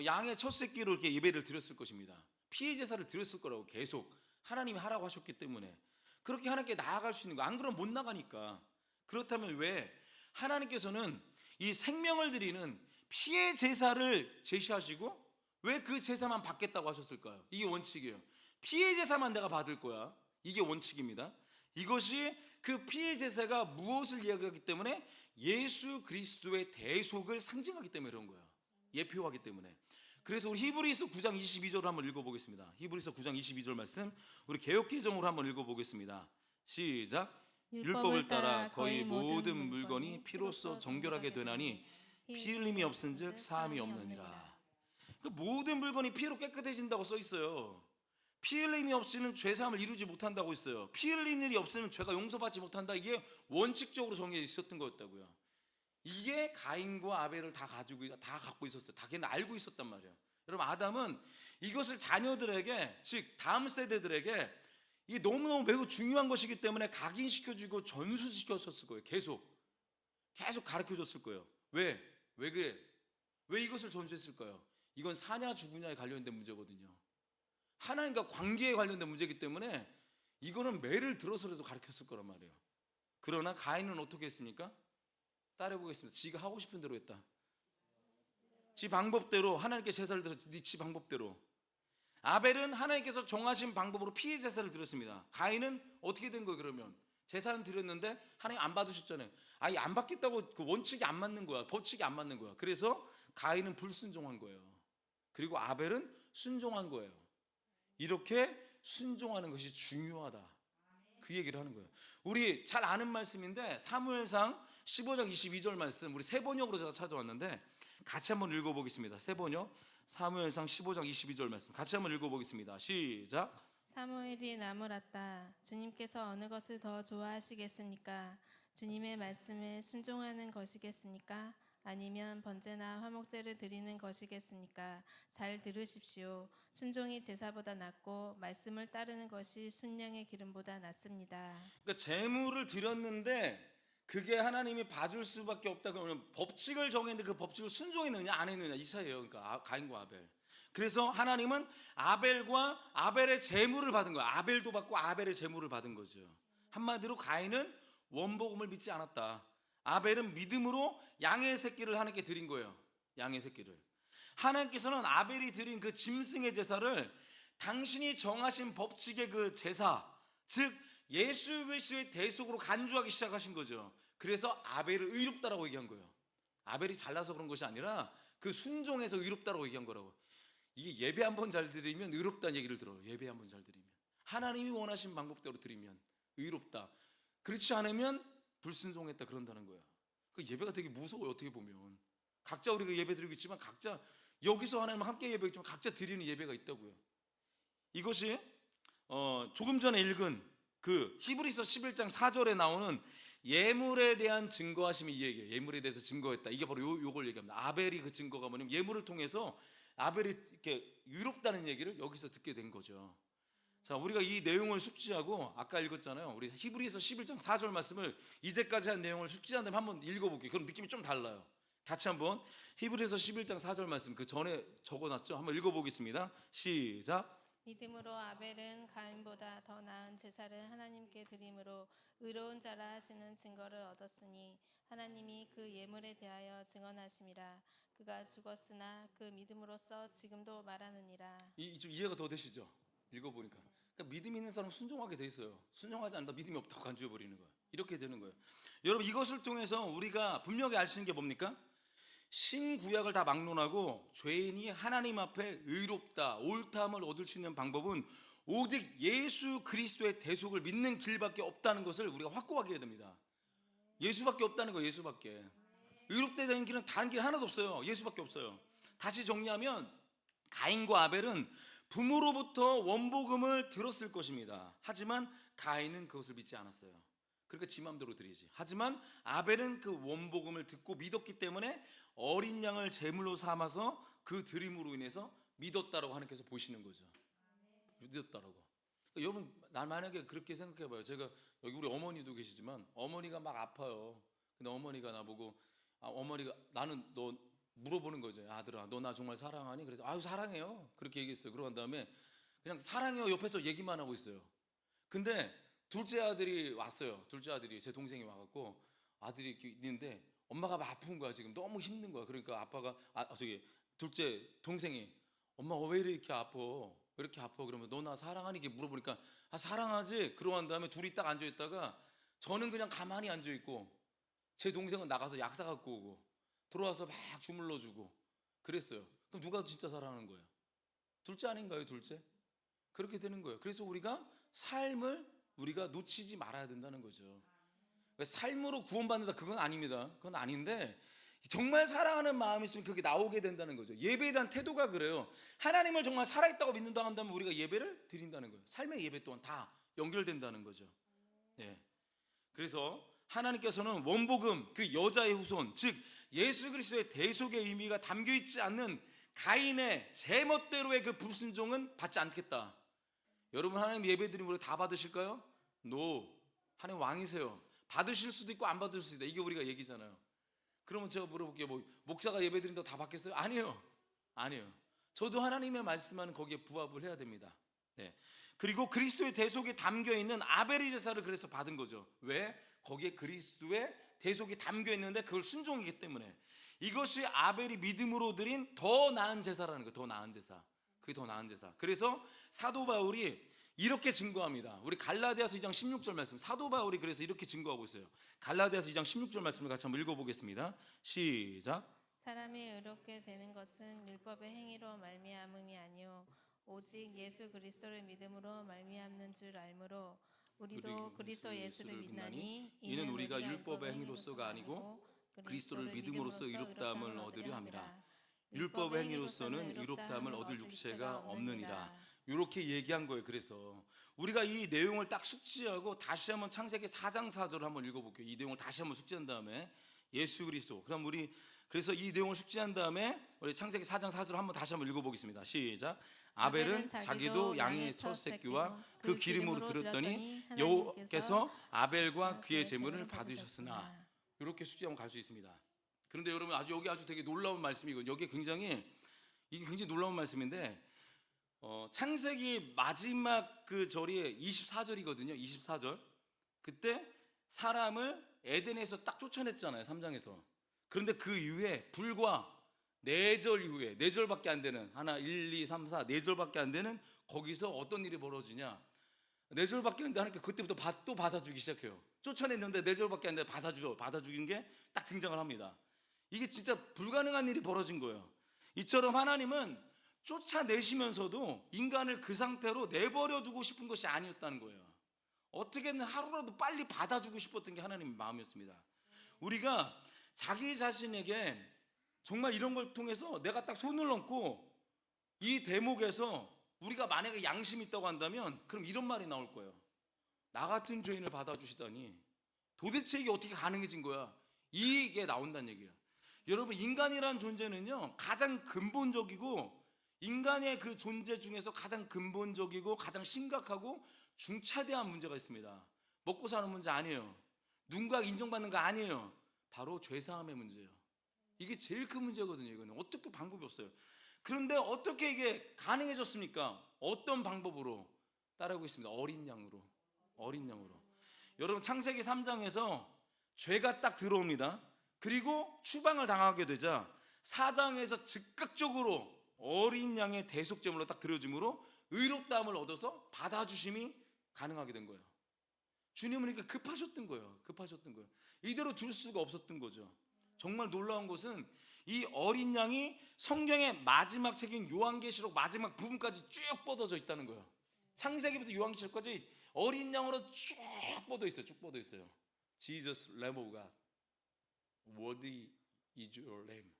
양의 첫 새끼로 이렇게 예배를 드렸을 것입니다. 피의 제사를 드렸을 거라고 계속 하나님이 하라고 하셨기 때문에 그렇게 하나님께 나아갈 수 있는 거. 안 그러면 못 나가니까. 그렇다면 왜 하나님께서는 이 생명을 드리는 피의 제사를 제시하시고 왜 그 제사만 받겠다고 하셨을까요? 이게 원칙이에요. 피의 제사만 내가 받을 거야. 이게 원칙입니다. 이것이 그 피의 제사가 무엇을 이야기하기 때문에 예수 그리스도의 대속을 상징하기 때문에 그런 거예요. 예표하기 때문에. 그래서 우리 히브리서 9장 22절을 한번 읽어보겠습니다. 히브리서 9장 22절 말씀 우리 개역개정으로 한번 읽어보겠습니다. 시작. 율법을 따라 거의 모든 물건이 피로써 정결하게 되나니 피 흘림이 없은즉 사함이 없느니라. 그 모든 물건이 피로 깨끗해진다고 써 있어요. 피 흘림이 없이는 죄사함을 이루지 못한다고 있어요. 피 흘린 일이 없으면 죄가 용서받지 못한다. 이게 원칙적으로 정해져 있었던 거였다고요. 이게 가인과 아벨을 다 갖고 있었어요. 다 걔는 알고 있었단 말이에요. 여러분 아담은 이것을 자녀들에게 즉 다음 세대들에게 이게 너무너무 매우 중요한 것이기 때문에 각인시켜주고 전수시켰었을 거예요. 계속 가르쳐줬을 거예요. 왜 그래? 왜 이것을 전수했을까요? 이건 사냐 죽으냐에 관련된 문제거든요. 하나님과 관계에 관련된 문제이기 때문에 이거는 매를 들어서라도 가르쳤을 거란 말이에요. 그러나 가인은 어떻게 했습니까? 따라해보겠습니다. 지가 하고 싶은 대로 했다. 지 방법대로 하나님께 제사를 드렸지. 지 방법대로. 아벨은 하나님께서 정하신 방법으로 피의 제사를 드렸습니다. 가인은 어떻게 된 거예요? 그러면 제사는 드렸는데 하나님 안 받으셨잖아요. 아니 안 받겠다고 그 원칙이 안 맞는 거야. 법칙이 안 맞는 거야. 그래서 가인은 불순종한 거예요. 그리고 아벨은 순종한 거예요. 이렇게 순종하는 것이 중요하다. 그 얘기를 하는 거예요. 우리 잘 아는 말씀인데 사무엘상 15장 22절 말씀 우리 세 번역으로 제가 찾아왔는데 같이 한번 읽어보겠습니다. 세 번역 사무엘상 15장 22절 말씀 같이 한번 읽어보겠습니다. 시작. 사무엘이 나무랐다. 주님께서 어느 것을 더 좋아하시겠습니까? 주님의 말씀에 순종하는 것이겠습니까? 아니면 번제나 화목제를 드리는 것이겠습니까? 잘 들으십시오. 순종이 제사보다 낫고 말씀을 따르는 것이 순양의 기름보다 낫습니다. 그러니까 제물을 드렸는데 그게 하나님이 봐줄 수밖에 없다 그러면 법칙을 정했는데 그 법칙을 순종했느냐 안 했느냐 이 차이예요. 그러니까 가인과 아벨. 그래서 하나님은 아벨과 아벨의 제물을 받은 거예요. 아벨도 받고 아벨의 제물을 받은 거죠. 한마디로 가인은 원복음을 믿지 않았다. 아벨은 믿음으로 양의 새끼를 하나님께 드린 거예요. 양의 새끼를. 하나님께서는 아벨이 드린 그 짐승의 제사를 당신이 정하신 법칙의 그 제사, 즉 예수 그리스도의 대속으로 간주하기 시작하신 거죠. 그래서 아벨을 의롭다라고 얘기한 거예요. 아벨이 잘나서 그런 것이 아니라 그 순종해서 의롭다라고 얘기한 거라고. 이게 예배 한번 잘 드리면 의롭다는 얘기를 들어요. 예배 한번 잘 드리면 하나님이 원하신 방법대로 드리면 의롭다. 그렇지 않으면 불순종했다 그런다는 거야. 그 예배가 되게 무서워요. 어떻게 보면 각자 우리가 예배 드리고 있지만 각자 여기서 하나님과 함께 예배했지만 각자 드리는 예배가 있다고요. 이것이 조금 전에 읽은 그 히브리서 11장 4절에 나오는 예물에 대한 증거하심이 이 얘기예요. 예물에 대해서 증거했다. 이게 바로 요걸 얘기합니다. 아벨이 그 증거가 뭐냐면 예물을 통해서 아벨이 이렇게 의롭다는 얘기를 여기서 듣게 된 거죠. 자, 우리가 이 내용을 숙지하고 아까 읽었잖아요. 우리 히브리서 11장 4절 말씀을 이제까지 한 내용을 숙지한 다음에 한번 읽어볼게요. 그럼 느낌이 좀 달라요. 같이 한번 히브리서 11장 4절 말씀 그 전에 적어놨죠. 한번 읽어보겠습니다. 시작. 믿음으로 아벨은 가인보다 더 나은 제사를 하나님께 드림으로 의로운 자라 하시는 증거를 얻었으니 하나님이 그 예물에 대하여 증언하심이라. 그가 죽었으나 그 믿음으로써 지금도 말하느니라. 좀 이해가 더 되시죠? 읽어보니까. 그러니까 믿음 있는 사람은 순종하게 돼 있어요. 순종하지 않는다 믿음이 없다고 간주해 버리는 거예요. 이렇게 되는 거예요. 여러분, 이것을 통해서 우리가 분명히 알 수 있는 게 뭡니까? 신구약을 다 막론하고 죄인이 하나님 앞에 의롭다, 옳다함을 얻을 수 있는 방법은 오직 예수 그리스도의 대속을 믿는 길밖에 없다는 것을 우리가 확고하게 해야 됩니다. 예수밖에 없다는 거예요. 예수밖에. 의롭게 되는 길은 다른 길 하나도 없어요. 예수밖에 없어요. 다시 정리하면 가인과 아벨은 부모로부터 원복음을 들었을 것입니다. 하지만 가인은 그것을 믿지 않았어요. 그러니까 지 맘대로 드리지. 하지만 아벨은 그 원복음을 듣고 믿었기 때문에 어린 양을 제물로 삼아서 그 드림으로 인해서 믿었다라고 하나님께서 보시는 거죠. 믿었다라고. 그러니까 여러분, 나 만약에 그렇게 생각해봐요. 제가 여기 우리 어머니도 계시지만 어머니가 막 아파요. 근데 어머니가 나보고 어머니가 나는 너 물어보는 거죠. 아들아, 너 나 정말 사랑하니? 그래서 아유 사랑해요. 그렇게 얘기했어요. 그러고 난 다음에 그냥 사랑해요 옆에서 얘기만 하고 있어요. 근데 둘째 아들이 왔어요. 둘째 아들이 제 동생이 와갖고 아들이 이렇게 있는데 엄마가 막 아픈 거야. 지금 너무 힘든 거야. 그러니까 아빠가 둘째 동생이 엄마 왜 이렇게 아파? 왜 이렇게 아파? 그러면 너 나 사랑하니? 이렇게 물어보니까 사랑하지. 그러고 난 다음에 둘이 딱 앉아 있다가 저는 그냥 가만히 앉아 있고 제 동생은 나가서 약사 갖고 오고 들어와서 막 주물러 주고 그랬어요. 그럼 누가 진짜 사랑하는 거예요? 둘째 아닌가요? 둘째? 그렇게 되는 거예요. 그래서 우리가 삶을 우리가 놓치지 말아야 된다는 거죠. 삶으로 구원받는다 그건 아닙니다. 그건 아닌데 정말 사랑하는 마음이 있으면 그게 나오게 된다는 거죠. 예배에 대한 태도가 그래요. 하나님을 정말 살아있다고 믿는다 한다면 우리가 예배를 드린다는 거예요. 삶의 예배 또한 다 연결된다는 거죠. 예. 그래서 하나님께서는 원복음, 그 여자의 후손, 즉 예수 그리스도의 대속의 의미가 담겨있지 않는 가인의 제멋대로의 그 불순종은 받지 않겠다. 여러분, 하나님 예배드리면 우리가 다 받으실까요? No. 하나님 왕이세요. 받으실 수도 있고 안 받을 수도 있다. 이게 우리가 얘기잖아요. 그러면 제가 물어볼게요. 목사가 예배드린다고 다 받겠어요? 아니에요. 아니에요. 저도 하나님의 말씀하는 거기에 부합을 해야 됩니다. 네. 그리고 그리스도의 대속에 담겨있는 아벨의 제사를 그래서 받은 거죠. 왜? 거기에 그리스도의 대속이 담겨있는데 그걸 순종이기 때문에. 이것이 아벨이 믿음으로 드린 더 나은 제사라는 거예요. 더 나은 제사. 그게 더 나은 제사. 그래서 사도 바울이 이렇게 증거합니다. 우리 갈라디아서 2장 16절 말씀, 사도 바울이 그래서 이렇게 증거하고 있어요. 갈라디아서 2장 16절 말씀을 같이 한번 읽어보겠습니다. 시작. 사람이 의롭게 되는 것은 율법의 행위로 말미암음이 아니요 오직 예수 그리스도를 믿음으로 말미암는 줄 알므로 우리도 그리스도 예수를 믿나니 이는 우리가 율법의 행위로서가 아니고 그리스도를 믿음으로써 의롭다함을 얻으려 함이라. 율법의 행위로서는 의롭다함을 얻을 육체가 없느니라. 이렇게 얘기한 거예요. 그래서 우리가 이 내용을 딱 숙지하고 다시 한번 창세기 4장 4절을 한번 읽어볼게요. 이 내용을 다시 한번 숙지한 다음에 예수 그리스도. 그럼 우리 그래서 이 내용을 숙지한 다음에 우리 창세기 4장 4절 한번 다시 한번 읽어보겠습니다. 시작. 아벨은 자기도 양의 첫 새끼와 그 기름으로 드렸더니 여호와께서 아벨과 그의 제물을 받으셨으나. 이렇게 숙지하면 갈 수 있습니다. 그런데 여러분 여기 아주 되게 놀라운 말씀이거든요. 이게 굉장히 놀라운 말씀인데 창세기 마지막 그 절이 24절이거든요. 24절. 그때 사람을 에덴에서 딱 쫓아냈잖아요. 3장에서. 그런데 그 이후에 불과 4절 이후에 4절밖에 안 되는 하나 1, 2, 3, 4 4절밖에 안 되는 거기서 어떤 일이 벌어지냐. 4절밖에 안 되는데 하나님께 그때부터 또 받아주기 시작해요. 쫓아냈는데 4절밖에 안 되는데 받아주긴 게 딱 등장을 합니다. 이게 진짜 불가능한 일이 벌어진 거예요. 이처럼 하나님은 쫓아내시면서도 인간을 그 상태로 내버려 두고 싶은 것이 아니었다는 거예요. 어떻게든 하루라도 빨리 받아주고 싶었던 게 하나님의 마음이었습니다. 우리가 자기 자신에게 정말 이런 걸 통해서 내가 딱 손을 얹고 이 대목에서 우리가 만약에 양심이 있다고 한다면 그럼 이런 말이 나올 거예요. 나 같은 죄인을 받아주시다니 도대체 이게 어떻게 가능해진 거야? 이게 나온다는 얘기예요. 여러분, 인간이란 존재는요 가장 근본적이고 인간의 그 존재 중에서 가장 근본적이고 가장 심각하고 중차대한 문제가 있습니다. 먹고 사는 문제 아니에요. 누군가 인정받는 거 아니에요. 바로 죄사함의 문제예요. 이게 제일 큰 문제거든요. 이거는 어떻게 방법이 없어요. 그런데 어떻게 이게 가능해졌습니까? 어떤 방법으로? 따라하고 있습니다. 어린 양으로. 여러분, 창세기 3장에서 죄가 딱 들어옵니다. 그리고 추방을 당하게 되자 사장에서 즉각적으로 어린 양의 대속제물로 딱 드려짐으로 의롭다함을 얻어서 받아주심이 가능하게 된 거예요. 주님은 이렇게 급하셨던 거예요. 이대로 둘 수가 없었던 거죠. 정말 놀라운 것은 이 어린 양이 성경의 마지막 책인 요한계시록 마지막 부분까지 쭉 뻗어져 있다는 거예요. 창세기부터 요한계시록까지 어린 양으로 쭉 뻗어 있어요. Jesus, Lamb of God, worthy is your lamb.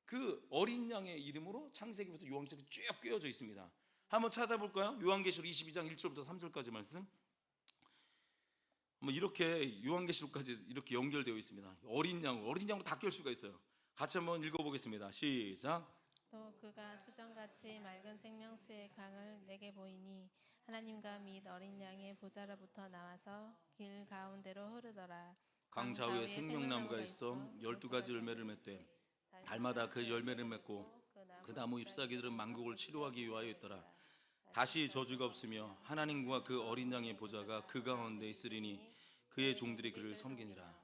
그 어린 양의 이름으로 창세기부터 요한계시록이 쭉 꿰어져 있습니다. 한번 찾아볼까요? 요한계시록 22장 1절부터 3절까지 말씀. 이렇게 요한계시록까지 이렇게 연결되어 있습니다. 어린 양으로 다 깰 수가 있어요. 같이 한번 읽어보겠습니다. 시작. 또 그가 수정같이 맑은 생명수의 강을 내게 보이니 하나님과 및 어린 양의 보좌로부터 나와서 길 가운데로 흐르더라. 강 좌우에 생명나무가 있어 12가지 열매를 맺되 달마다 그 열매를 맺고 그 나무 잎사귀들은 만국을 치료하기 위하여 있더라. 다시 저주가 없으며 하나님과 그 어린 양의 보좌가 그 가운데 있으리니 그의 종들이 그를 섬기니라.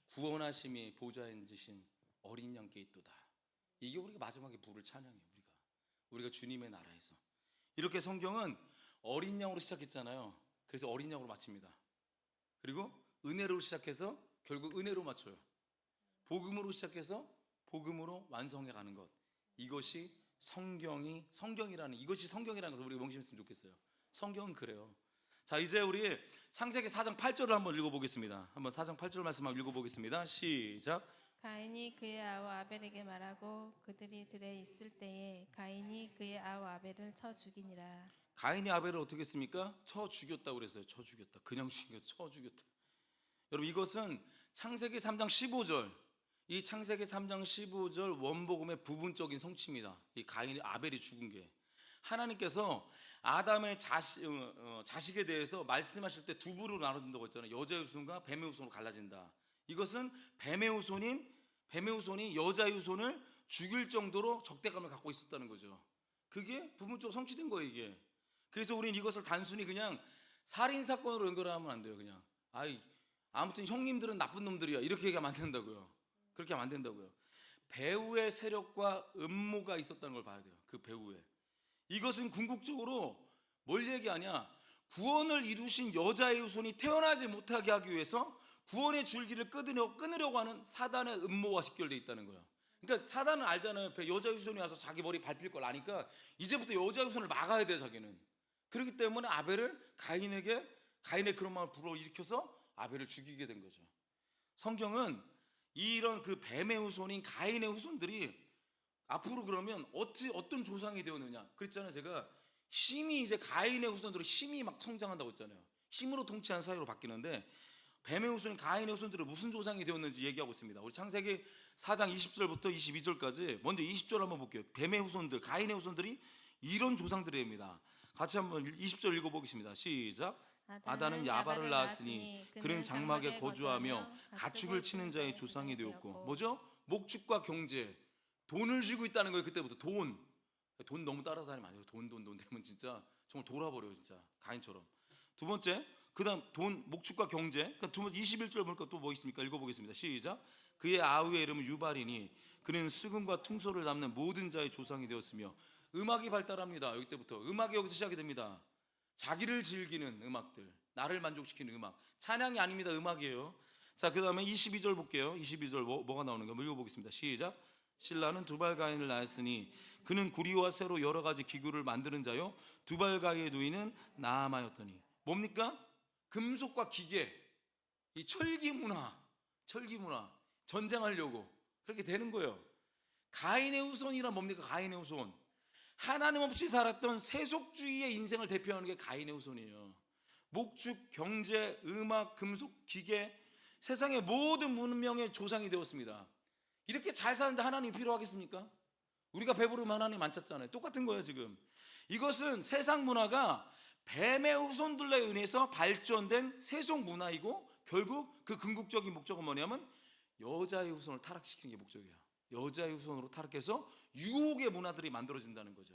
구원하심이 보좌에 앉으신 어린 양께 있도다. 이게 우리가 마지막에 부를 찬양이에요. 우리가 주님의 나라에서. 이렇게 성경은 어린 양으로 시작했잖아요. 그래서 어린 양으로 마칩니다. 그리고 은혜로 시작해서 결국 은혜로 마쳐요. 복음으로 시작해서 복음으로 완성해 가는 것. 이것이 성경이라는 것을 우리가 명심했으면 좋겠어요. 성경은 그래요. 자, 이제 우리 창세기 4장 8절을 한번 읽어보겠습니다. 한번 4장 8절 말씀 한번 읽어보겠습니다. 시작. 가인이 그의 아우 아벨에게 말하고 그들이 들에 있을 때에 가인이 그의 아우 아벨을 쳐 죽이니라. 가인이 아벨을 어떻게 했습니까? 쳐 죽였다고 그랬어요. 쳐 죽였다. 그냥 쳐 죽였다. 여러분, 이것은 창세기 3장 15절, 이 창세기 3장 15절 원복음의 부분적인 성취입니다. 이 가인이 아벨이 죽은 게 하나님께서 아담의 자식에 대해서 말씀하실 때 두 부류로 나눠준다고 했잖아요. 여자의 후손과 뱀의 후손으로 갈라진다. 이것은 뱀의 후손이 여자의 후손을 죽일 정도로 적대감을 갖고 있었다는 거죠. 그게 부분적으로 성취된 거예요, 이게. 그래서 우리는 이것을 단순히 그냥 살인사건으로 연결하면 안 돼요. 그냥 아무튼 형님들은 나쁜 놈들이야 이렇게 얘기하면 안 된다고요. 그렇게 하면 안 된다고요. 배후의 세력과 음모가 있었다는 걸 봐야 돼요. 그 배후에. 이것은 궁극적으로 뭘 얘기하냐, 구원을 이루신 여자의 후손이 태어나지 못하게 하기 위해서 구원의 줄기를 끊으려고 하는 사단의 음모와 직결되어 있다는 거예요. 그러니까 사단은 알잖아요. 여자의 후손이 와서 자기 머리 밟힐 걸 아니까 이제부터 여자의 후손을 막아야 돼, 자기는. 그렇기 때문에 가인의 그런 마음을 불어일으켜서 아벨을 죽이게 된 거죠. 성경은 이런 그 뱀의 후손인 가인의 후손들이 앞으로 그러면 어떤 조상이 되었느냐 그랬잖아요. 제가 힘이 이제 가인의 후손들은 힘이 막 성장한다고 했잖아요. 힘으로 통치하는 사회로 바뀌는데 뱀의 후손인 가인의 후손들은 무슨 조상이 되었는지 얘기하고 있습니다. 우리 창세기 4장 20절부터 22절까지 먼저 20절 한번 볼게요. 뱀의 후손들, 가인의 후손들이 이런 조상들입니다. 같이 한번 20절 읽어보겠습니다. 시작. 아다는 야발을 낳았으니 그는 장막에 거주하며 가축을 치는 자의 조상이 되었고, 뭐죠? 목축과 경제, 돈을 쥐고 있다는 거예요. 그때부터 돈 너무 따라다니면 안 돼요. 돈 되면 진짜 정말 돌아버려요, 진짜 가인처럼. 두 번째, 그다음 돈, 목축과 경제. 두 번째 21절 보니까 또 뭐 있습니까? 읽어보겠습니다. 시작. 그의 아우의 이름은 유발이니 그는 수금과 퉁소를 담는 모든 자의 조상이 되었으며. 음악이 발달합니다. 여기 때부터 음악이 여기서 시작이 됩니다. 자기를 즐기는 음악들, 나를 만족시키는 음악. 찬양이 아닙니다. 음악이에요. 자, 그 다음에 22절 볼게요. 22절 뭐가 나오는가 읽어보겠습니다. 시작. 신라는 두발가인을 낳았으니 그는 구리와 쇠로 여러 가지 기구를 만드는 자요 두발가이의 누이는 나아마였더니. 뭡니까? 금속과 기계, 이 철기 문화 전쟁하려고 그렇게 되는 거예요. 가인의 후손이란 뭡니까? 가인의 후손, 하나님 없이 살았던 세속주의의 인생을 대표하는 게 가인의 후손이에요. 목축, 경제, 음악, 금속, 기계, 세상의 모든 문명의 조상이 되었습니다. 이렇게 잘 사는데 하나님이 필요하겠습니까? 우리가 배부르면 하나님 안 찾잖아요. 똑같은 거예요, 지금. 이것은 세상 문화가 뱀의 후손들에 의해서 발전된 세속 문화이고, 결국 그 궁극적인 목적은 뭐냐면 여자의 후손을 타락시키는 게 목적이에요. 여자의 후손으로 타락해서 유혹의 문화들이 만들어진다는 거죠.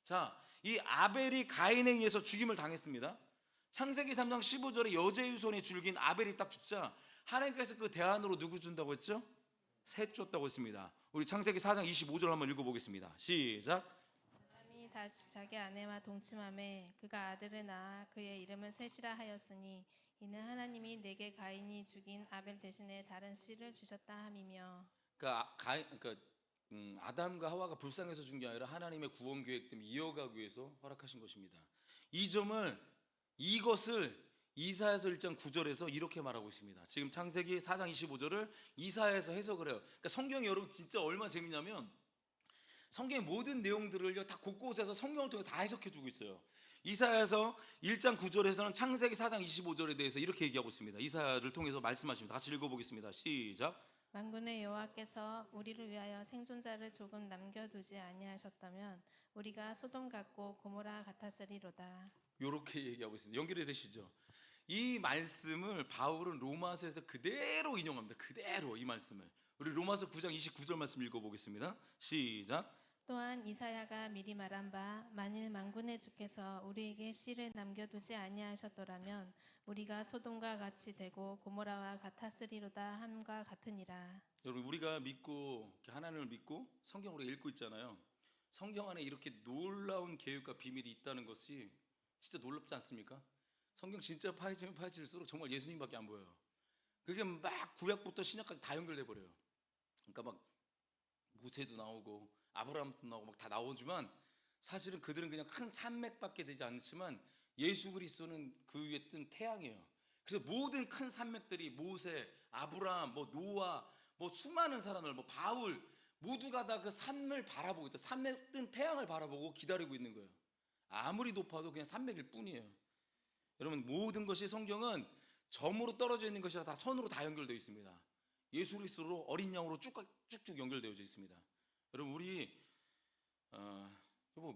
자, 이 아벨이 가인에 의해서 죽임을 당했습니다. 창세기 3장 15절에 여자의 후손이 줄긴 아벨이 딱 죽자 하나님께서 그 대안으로 누구 준다고 했죠? 셋 줬다고 했습니다. 우리 창세기 4장 25절 한번 읽어보겠습니다. 시작. 아담이 다시 자기 아내와 동침함에 그가 아들을 낳아 그의 이름을 셋이라 하였으니 이는 하나님이 내게 가인이 죽인 아벨 대신에 다른 씨를 주셨다 함이며. 그러니까 아담과 하와가 불쌍해서 준 게 아니라 하나님의 구원 계획 때문에 이어가기 위해서 허락하신 것입니다. 이것을 이사야서 1장 9절에서 이렇게 말하고 있습니다. 지금 창세기 4장 25절을 이사야에서 해석을 해요. 그러니까 성경이 여러분 진짜 얼마나 재밌냐면 성경의 모든 내용들을요 다 곳곳에서 성경을 통해 다 해석해 주고 있어요. 이사야서 1장 9절에서는 창세기 4장 25절에 대해서 이렇게 얘기하고 있습니다. 이사야를 통해서 말씀하십니다. 같이 읽어보겠습니다. 시작. 만군의 여호와께서 우리를 위하여 생존자를 조금 남겨두지 아니하셨다면 우리가 소돔 같고 고모라 같았으리로다. 이렇게 얘기하고 있습니다. 연결이 되시죠? 이 말씀을 바울은 로마서에서 그대로 인용합니다. 그대로 이 말씀을. 우리 로마서 9장 29절 말씀 읽어보겠습니다. 시작. 또한 이사야가 미리 말한 바 만일 만군의 주께서 우리에게 씨를 남겨두지 아니하셨더라면 우리가 소돔과 같이 되고 고모라와 같았으리로다 함과 같으니라. 여러분 우리가 믿고 하나님을 믿고 성경으로 읽고 있잖아요. 성경 안에 이렇게 놀라운 계획과 비밀이 있다는 것이 진짜 놀랍지 않습니까? 성경 진짜 파헤치면 파헤칠수록 정말 예수님밖에 안 보여요. 그게 막 구약부터 신약까지 다 연결돼 버려요. 그러니까 막 모세도 나오고 아브라함도 나오고 막 다 나오지만 사실은 그들은 그냥 큰 산맥밖에 되지 않지만 예수 그리스도는 그 위에 뜬 태양이에요. 그래서 모든 큰 산맥들이 모세, 아브라함, 노아, 수많은 사람들, 바울 모두가 다 그 산을 바라보고 있죠. 산맥 뜬 태양을 바라보고 기다리고 있는 거예요. 아무리 높아도 그냥 산맥일 뿐이에요. 여러분 모든 것이 성경은 점으로 떨어져 있는 것이 다 선으로 다 연결되어 있습니다. 예수 그리스도로 어린 양으로 쭉쭉 연결되어 있습니다. 여러분 우리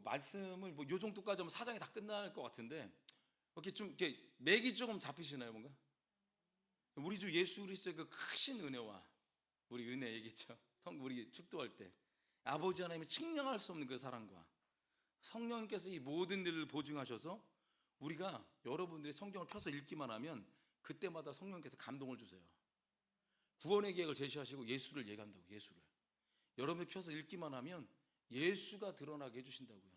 말씀을 요 정도까지 하면 사장이 다 끝날 것 같은데 이렇게 맥이 조금 잡히시나요 뭔가? 우리 주 예수 그리스도의 그 크신 은혜와 우리 은혜 얘기죠. 우리 축도할 때 아버지 하나님의 측량할 수 없는 그 사랑과 성령님께서 이 모든 일을 보증하셔서 우리가 여러분들이 성경을 펴서 읽기만 하면 그때마다 성령님께서 감동을 주세요. 구원의 계획을 제시하시고 예수를 얘기한다고. 예수를 여러분이 펴서 읽기만 하면 예수가 드러나게 해주신다고요.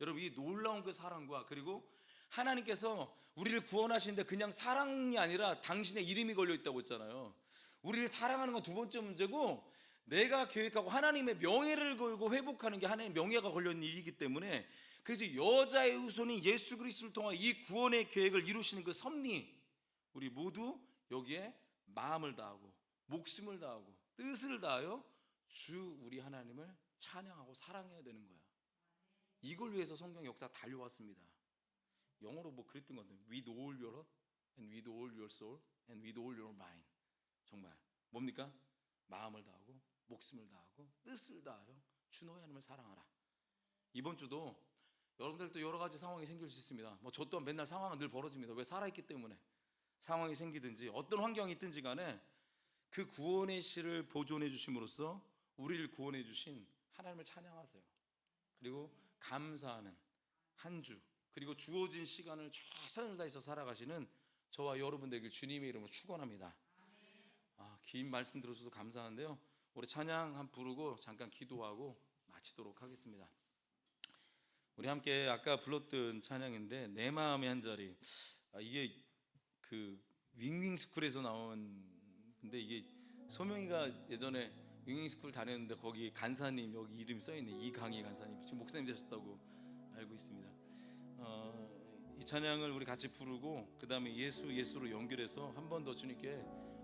여러분 이 놀라운 그 사랑과 그리고 하나님께서 우리를 구원하시는데 그냥 사랑이 아니라 당신의 이름이 걸려있다고 했잖아요. 우리를 사랑하는 건 두 번째 문제고 내가 계획하고 하나님의 명예를 걸고 회복하는 게 하나님의 명예가 걸려있는 일이기 때문에 그래서 여자의 후손인 예수 그리스도를 통한 이 구원의 계획을 이루시는 그 섭리 우리 모두 여기에 마음을 다하고 목숨을 다하고 뜻을 다하여 주 우리 하나님을 찬양하고 사랑해야 되는 거야. 이걸 위해서 성경 역사 달려왔습니다. 영어로 그랬던 건데 with all your heart and with all your soul and with all your mind. 정말 뭡니까? 마음을 다하고 목숨을 다하고 뜻을 다하여 주 너의 하나님을 사랑하라. 이번 주도 여러분들 또 여러 가지 상황이 생길 수 있습니다. 저 또한 맨날 상황은 늘 벌어집니다. 왜? 살아있기 때문에. 상황이 생기든지 어떤 환경이 있든지 간에 그 구원의 씨를 보존해 주심으로써 우리를 구원해 주신 하나님을 찬양하세요. 그리고 감사하는 한 주 그리고 주어진 시간을 최선을 다해서 살아가시는 저와 여러분 되길 주님의 이름으로 축원합니다. 긴 말씀 들어주셔서 감사한데요. 우리 찬양 한 부르고 잠깐 기도하고 마치도록 하겠습니다. 우리 함께 아까 불렀던 찬양인데 내 마음의 한 자리. 이게 그 윙윙스쿨에서 나온 근데 이게 소명이가 예전에 윙윙스쿨 다녔는데 거기 간사님 여기 이름이 써있네. 이강희 간사님 지금 목사님 되셨다고 알고 있습니다. 이 찬양을 우리 같이 부르고 그 다음에 예수로 연결해서 한 번 더 주님께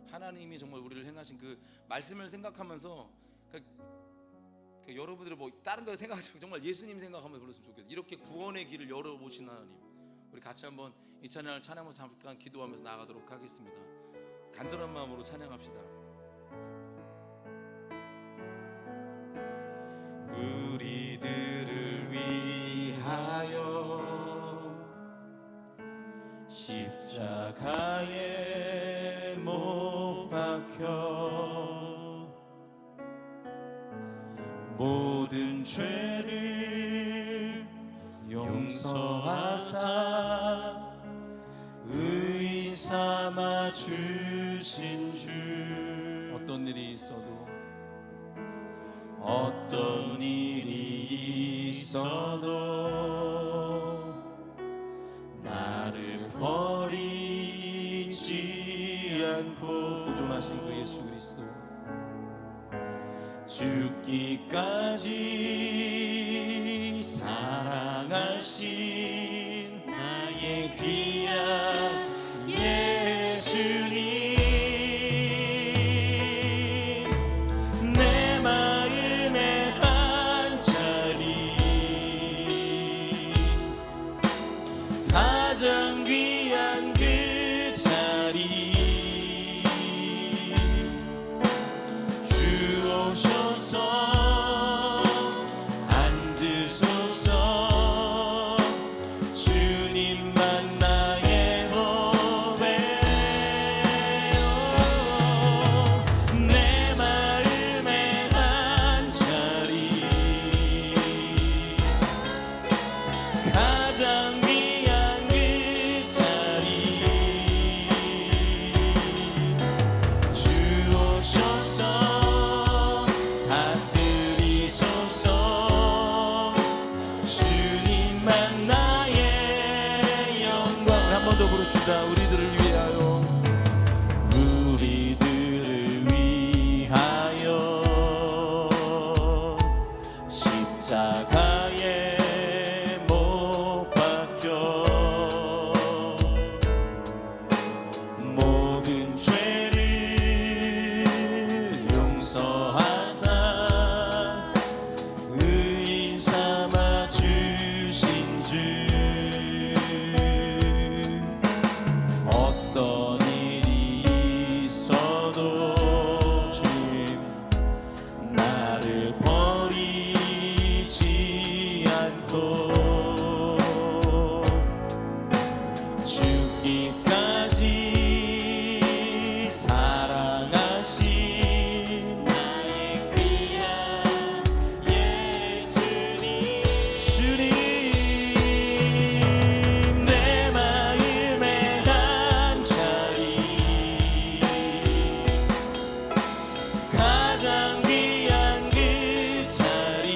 하나님이 정말 우리를 행하신 그 말씀을 생각하면서 그 여러분들이 다른 거 생각하지 말고 정말 예수님 생각하면서 불렀으면 좋겠어요. 이렇게 구원의 길을 열어보신 하나님 우리 같이 한번 이 찬양을 찬양하면서 잠깐 기도하면서 나가도록 하겠습니다. 간절한 마음으로 찬양합시다. 우리들을 위하여 십자가에 못 박혀 모든 죄를 용서하사 의의 삼아 주시고 주신 주 어떤 일이 있어도 어떤 일이 있어도 나를 버리지 않고 보존하신 그 예수 그리스도 죽기까지 사랑하신 나의 귀한 예수님 내 마음의 한 자리 가장 귀한 그 자리 주 오셔서 앉으소서 주님만 나의 법에 내 마음의 한 자리 가장 귀한 그 자리 주 오셔서 다스리소서 주님만 나의 영광 한 번 더 부르시다. 우리들을 위하여 우리들을 위하여 십자가에 못 박혀 모든 죄를 용서하사 의인 삼아 주신 주 어떤 일이 있어도 주님 나를 버리지 않고 죽기까지 사랑하신 나의 귀한 예수님 주님 내 마음의 한 자리 가장 귀한 그 자리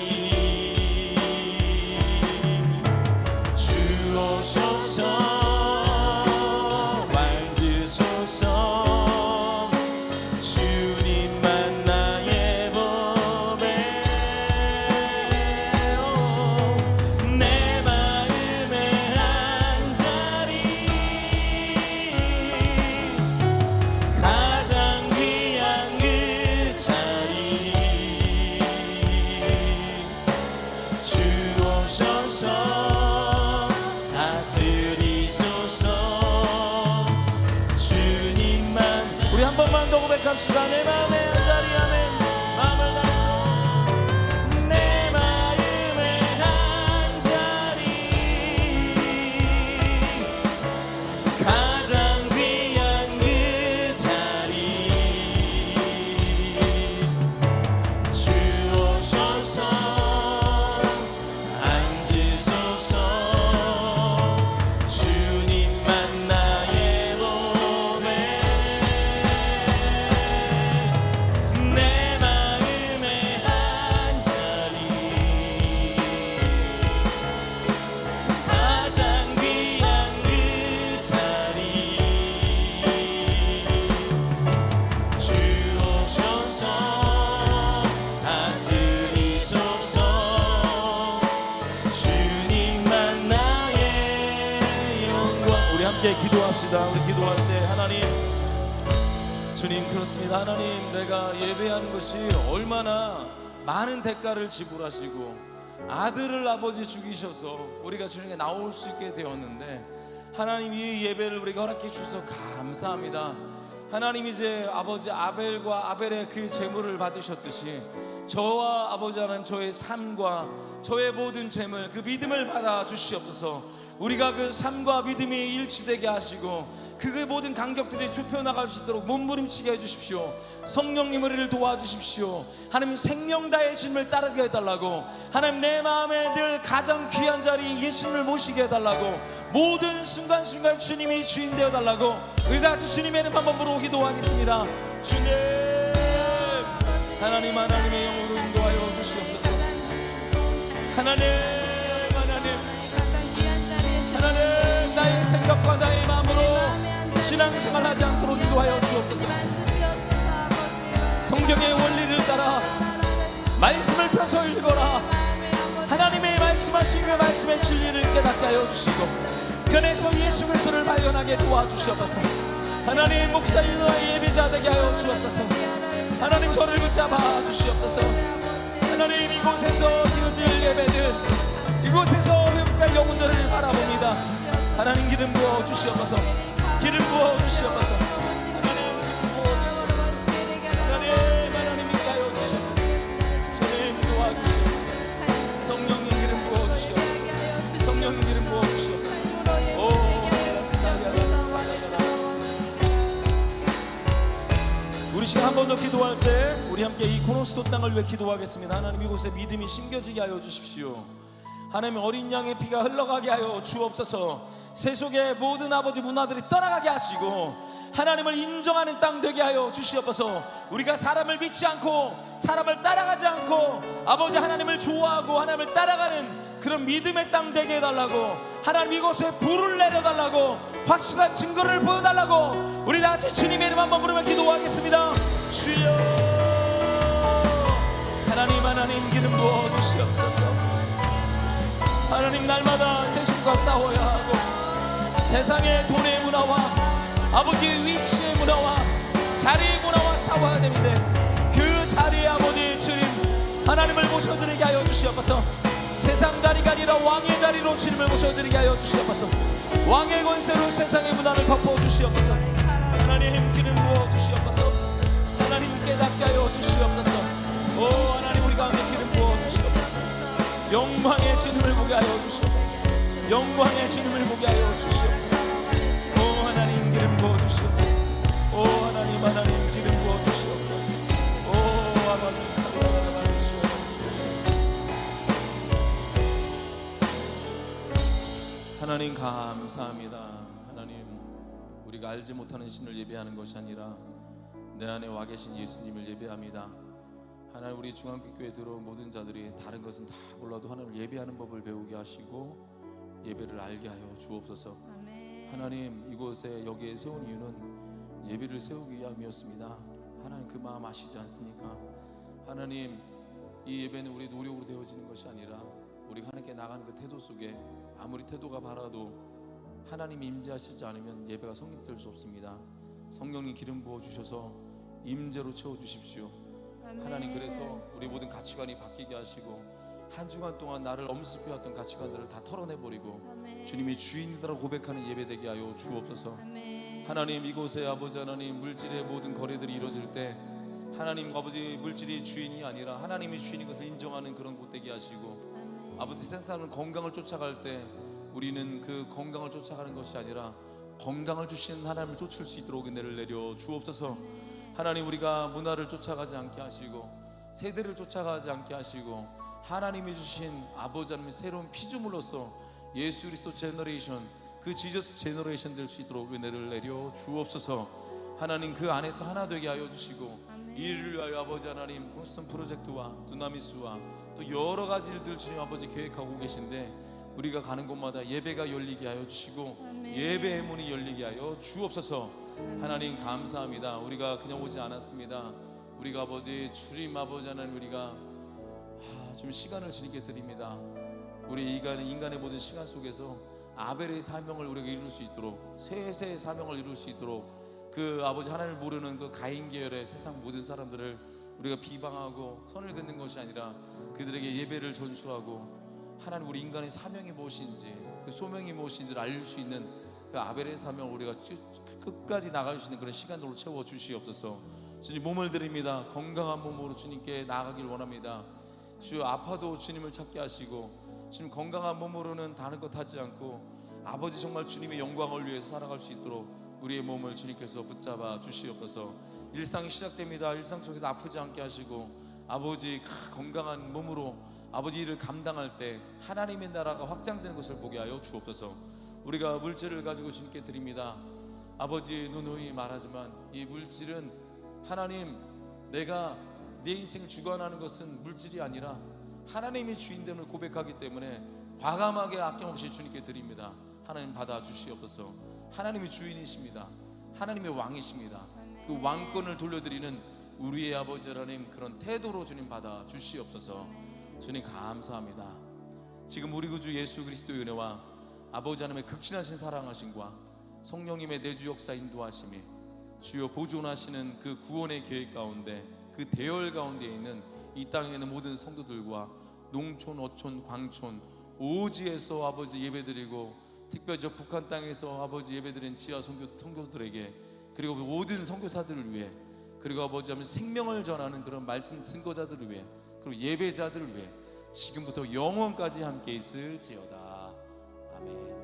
주 오셔서 앉으소서 주님만 나의 법에 내 마음의 한 자리 가장 귀한 그 자리 주 오셔서 다스리소서 주님만 우리 한 번만 더 고백합시다. 내 마음의 한 자리 아멘. 마음을 다해서 내 마음의 한 자리 가장 귀한 그 자리 주 오셔서 앉으소서 주님만 나의 법에 내 마음의 한 자리 가장 귀한 그 자리 주 오셔서 다스리소서 주님만 나의 영광 우리 함께 기도합시다. 우리 기도할 때 하나님, 주님 그렇습니다. 하나님, 내가 예배하는 것이 얼마나 많은 대가를 지불하시고 아들을 아버지 죽이셔서 우리가 주님께 나올 수 있게 되었는데 하나님 이 예배를 우리가 허락해 주셔서 감사합니다. 하나님 이제 아버지 아벨과 아벨의 그 제물을 받으셨듯이 저와 아버지 하나님 저의 삶과 저의 모든 재물 그 믿음을 받아 주시옵소서. 우리가 그 삶과 믿음이 일치되게 하시고 그 모든 간격들이 좁혀 나갈 수 있도록 몸부림치게 해주십시오. 성령님 우리를 도와주십시오. 하나님 생명 다해 주님을 따르게 해달라고, 하나님 내 마음에 늘 가장 귀한 자리 예수님을 모시게 해달라고, 모든 순간순간 주님이 주인 되어달라고 우리 다같이 주님의 이름 한번 부르고 기도하겠습니다. 주님, 하나님 하나님의 영으로 인도하여 주시옵소서. 하나님 하나님 나의 생각과 나의 마음으로 신앙생활하지 않도록 인도하여 주옵소서. 성경의 원리를 따라 말씀을 펴서 읽어라. 하나님의 말씀하신 그 말씀의 진리를 깨닫게 하여 주시고 그 안에서 예수 그리스도를 발견하게 도와주시옵소서. 하나님 목사 일러의 예배자 되게 하여 주옵소서. 하나님 저를 붙잡아 주시옵소서. 하나님 이곳에서 드려질 예배들, 이곳에서 회복될 영혼들을 바라봅니다. 하나님 기름 부어 주시옵소서. 기름 부어 주시옵소서. 하나님 기름 부어 주시옵소서. 하나님 인도하여 주시옵소서. 주님 도와주시옵소서. 성령님 기름 부어 주시옵소서. 성령님 기름 부어 주시옵소서. 우리 시간 한 번 더 기도할 때 우리 함께 이 코노스도 땅을 위해 기도하겠습니다. 하나님 이곳에 믿음이 심겨지게 하여 주십시오. 하나님 어린 양의 피가 흘러가게 하여 주옵소서. 세속의 모든 아버지 문화들이 떠나가게 하시고 하나님을 인정하는 땅 되게 하여 주시옵소서. 우리가 사람을 믿지 않고 사람을 따라가지 않고 아버지 하나님을 좋아하고 하나님을 따라가는 그런 믿음의 땅 되게 해달라고, 하나님 이곳에 불을 내려달라고, 확실한 증거를 보여달라고 우리 다같이 주님의 이름 한번 부르며 기도하겠습니다. 주여 하나님 기름 부어 주시옵소서. 하나님 날마다 세상과 싸워야 하고 세상의 돈의 문화와 아버지 위치의 문화와 자리의 문화와 싸워야 되는데 그 자리에 아버지 주님 하나님을 모셔드리게 하여 주시옵소서. 세상 자리가 아니라 왕의 자리로 주님을 모셔드리게 하여 주시옵소서. 왕의 권세로 세상의 문화를 덮어주시옵소서. 하나님 기름 부어 주시옵소서. 하나님 깨닫게 하여 주시옵소서. 오 하나님 우리 가운데 기름 부어 주시옵소서. 영광의 주님을 보게 하여 주시옵소서. 영광의 주님을 보게 하여 주시옵소서. 오 하나님 기름 부어 주시옵소서. 오 하나님 기름 부어 주시옵소서. 오 아버지 하나님 감사합니다. 하나님 우리가 알지 못하는 신을 예배하는 것이 아니라 내 안에 와 계신 예수님을 예배합니다. 하나님 우리 중앙빛교회에 들어온 모든 자들이 다른 것은 다 몰라도 하나님을 예배하는 법을 배우게 하시고 예배를 알게 하여 주옵소서. 아멘. 하나님 이곳에 여기에 세운 이유는 예배를 세우기 위함이었습니다. 하나님 그 마음 아시지 않습니까? 하나님 이 예배는 우리 노력으로 되어지는 것이 아니라 우리가 하나님께 나가는 그 태도 속에 아무리 태도가 바라도 하나님이 임재하시지 않으면 예배가 성립될 수 없습니다. 성령님 기름 부어주셔서 임재로 채워주십시오. 아멘. 하나님 그래서 우리 모든 가치관이 바뀌게 하시고 한 주간 동안 나를 엄습해왔던 가치관들을 다 털어내버리고 아멘. 주님이 주인이라고 고백하는 예배되게 하여 주옵소서. 아멘. 하나님 이곳에 아버지 하나님 물질의 모든 거래들이 이루어질 때 하나님 아버지 물질이 주인이 아니라 하나님이 주인인 것을 인정하는 그런 곳 되게 하시고 아버지 세상은 건강을 쫓아갈 때 우리는 그 건강을 쫓아가는 것이 아니라 건강을 주시는 하나님을 쫓을 수 있도록 은혜를 내려 주옵소서. 하나님 우리가 문화를 쫓아가지 않게 하시고 세대를 쫓아가지 않게 하시고 하나님이 주신 아버지 하나님의 새로운 피조물로서 예수 그리스도 제너레이션 그 지저스 제너레이션 될 수 있도록 은혜를 내려 주옵소서. 하나님 그 안에서 하나 되게 하여 주시고 이를 위하여 아버지 하나님 콘스턴 프로젝트와 두나미스와 또 여러 가지 일들 주님 아버지 계획하고 계신데 우리가 가는 곳마다 예배가 열리게 하여 주시고 아멘. 예배의 문이 열리게 하여 주옵소서. 하나님 감사합니다. 우리가 그냥 오지 않았습니다. 우리가 아버지 주님 아버지 하나님 우리가 좀 시간을 주님께 드립니다. 우리 인간의 모든 시간 속에서 아벨의 사명을 우리가 이룰 수 있도록 셋의 사명을 이룰 수 있도록 그 아버지 하나님을 모르는 그 가인 계열의 세상 모든 사람들을 우리가 비방하고 선을 긋는 것이 아니라 그들에게 예배를 전수하고 하나님 우리 인간의 사명이 무엇인지 그 소명이 무엇인지를 알릴 수 있는 그 아벨의 사명을 우리가 끝까지 나갈 수 있는 그런 시간으로 채워 주시옵소서. 주님 몸을 드립니다. 건강한 몸으로 주님께 나아가길 원합니다. 주 아파도 주님을 찾게 하시고 주님 건강한 몸으로는 다른 것 하지 않고 아버지 정말 주님의 영광을 위해서 살아갈 수 있도록 우리의 몸을 주님께서 붙잡아 주시옵소서. 일상이 시작됩니다. 일상 속에서 아프지 않게 하시고 아버지 건강한 몸으로 아버지 일을 감당할 때 하나님의 나라가 확장되는 것을 보게 하여 주옵소서. 우리가 물질을 가지고 주님께 드립니다. 아버지 누누이 말하지만 이 물질은 하나님, 내가 내 인생을 주관하는 것은 물질이 아니라 하나님이 주인됨을 고백하기 때문에 과감하게 아낌없이 주님께 드립니다. 하나님 받아 주시옵소서. 하나님이 주인이십니다. 하나님의 왕이십니다. 그 왕권을 돌려드리는 우리의 아버지 하나님, 그런 태도로 주님 받아 주시옵소서. 주님 감사합니다. 지금 우리 구주 예수 그리스도의 은혜와 아버지 하나님의 극진하신 사랑하심과 성령님의 내주 역사 인도하심이 주여 보존하시는 그 구원의 계획 가운데, 그 대열 가운데 있는 이 땅에 있는 모든 성도들과 농촌, 어촌, 광촌, 오지에서 아버지 예배드리고 특별히 저 북한 땅에서 아버지 예배드린 지하 성도들에게, 그리고 모든 선교사들을 위해, 그리고 아버지 하면 생명을 전하는 그런 말씀 증거자들을 위해, 그리고 예배자들을 위해 지금부터 영원까지 함께 있을지어다. 아멘.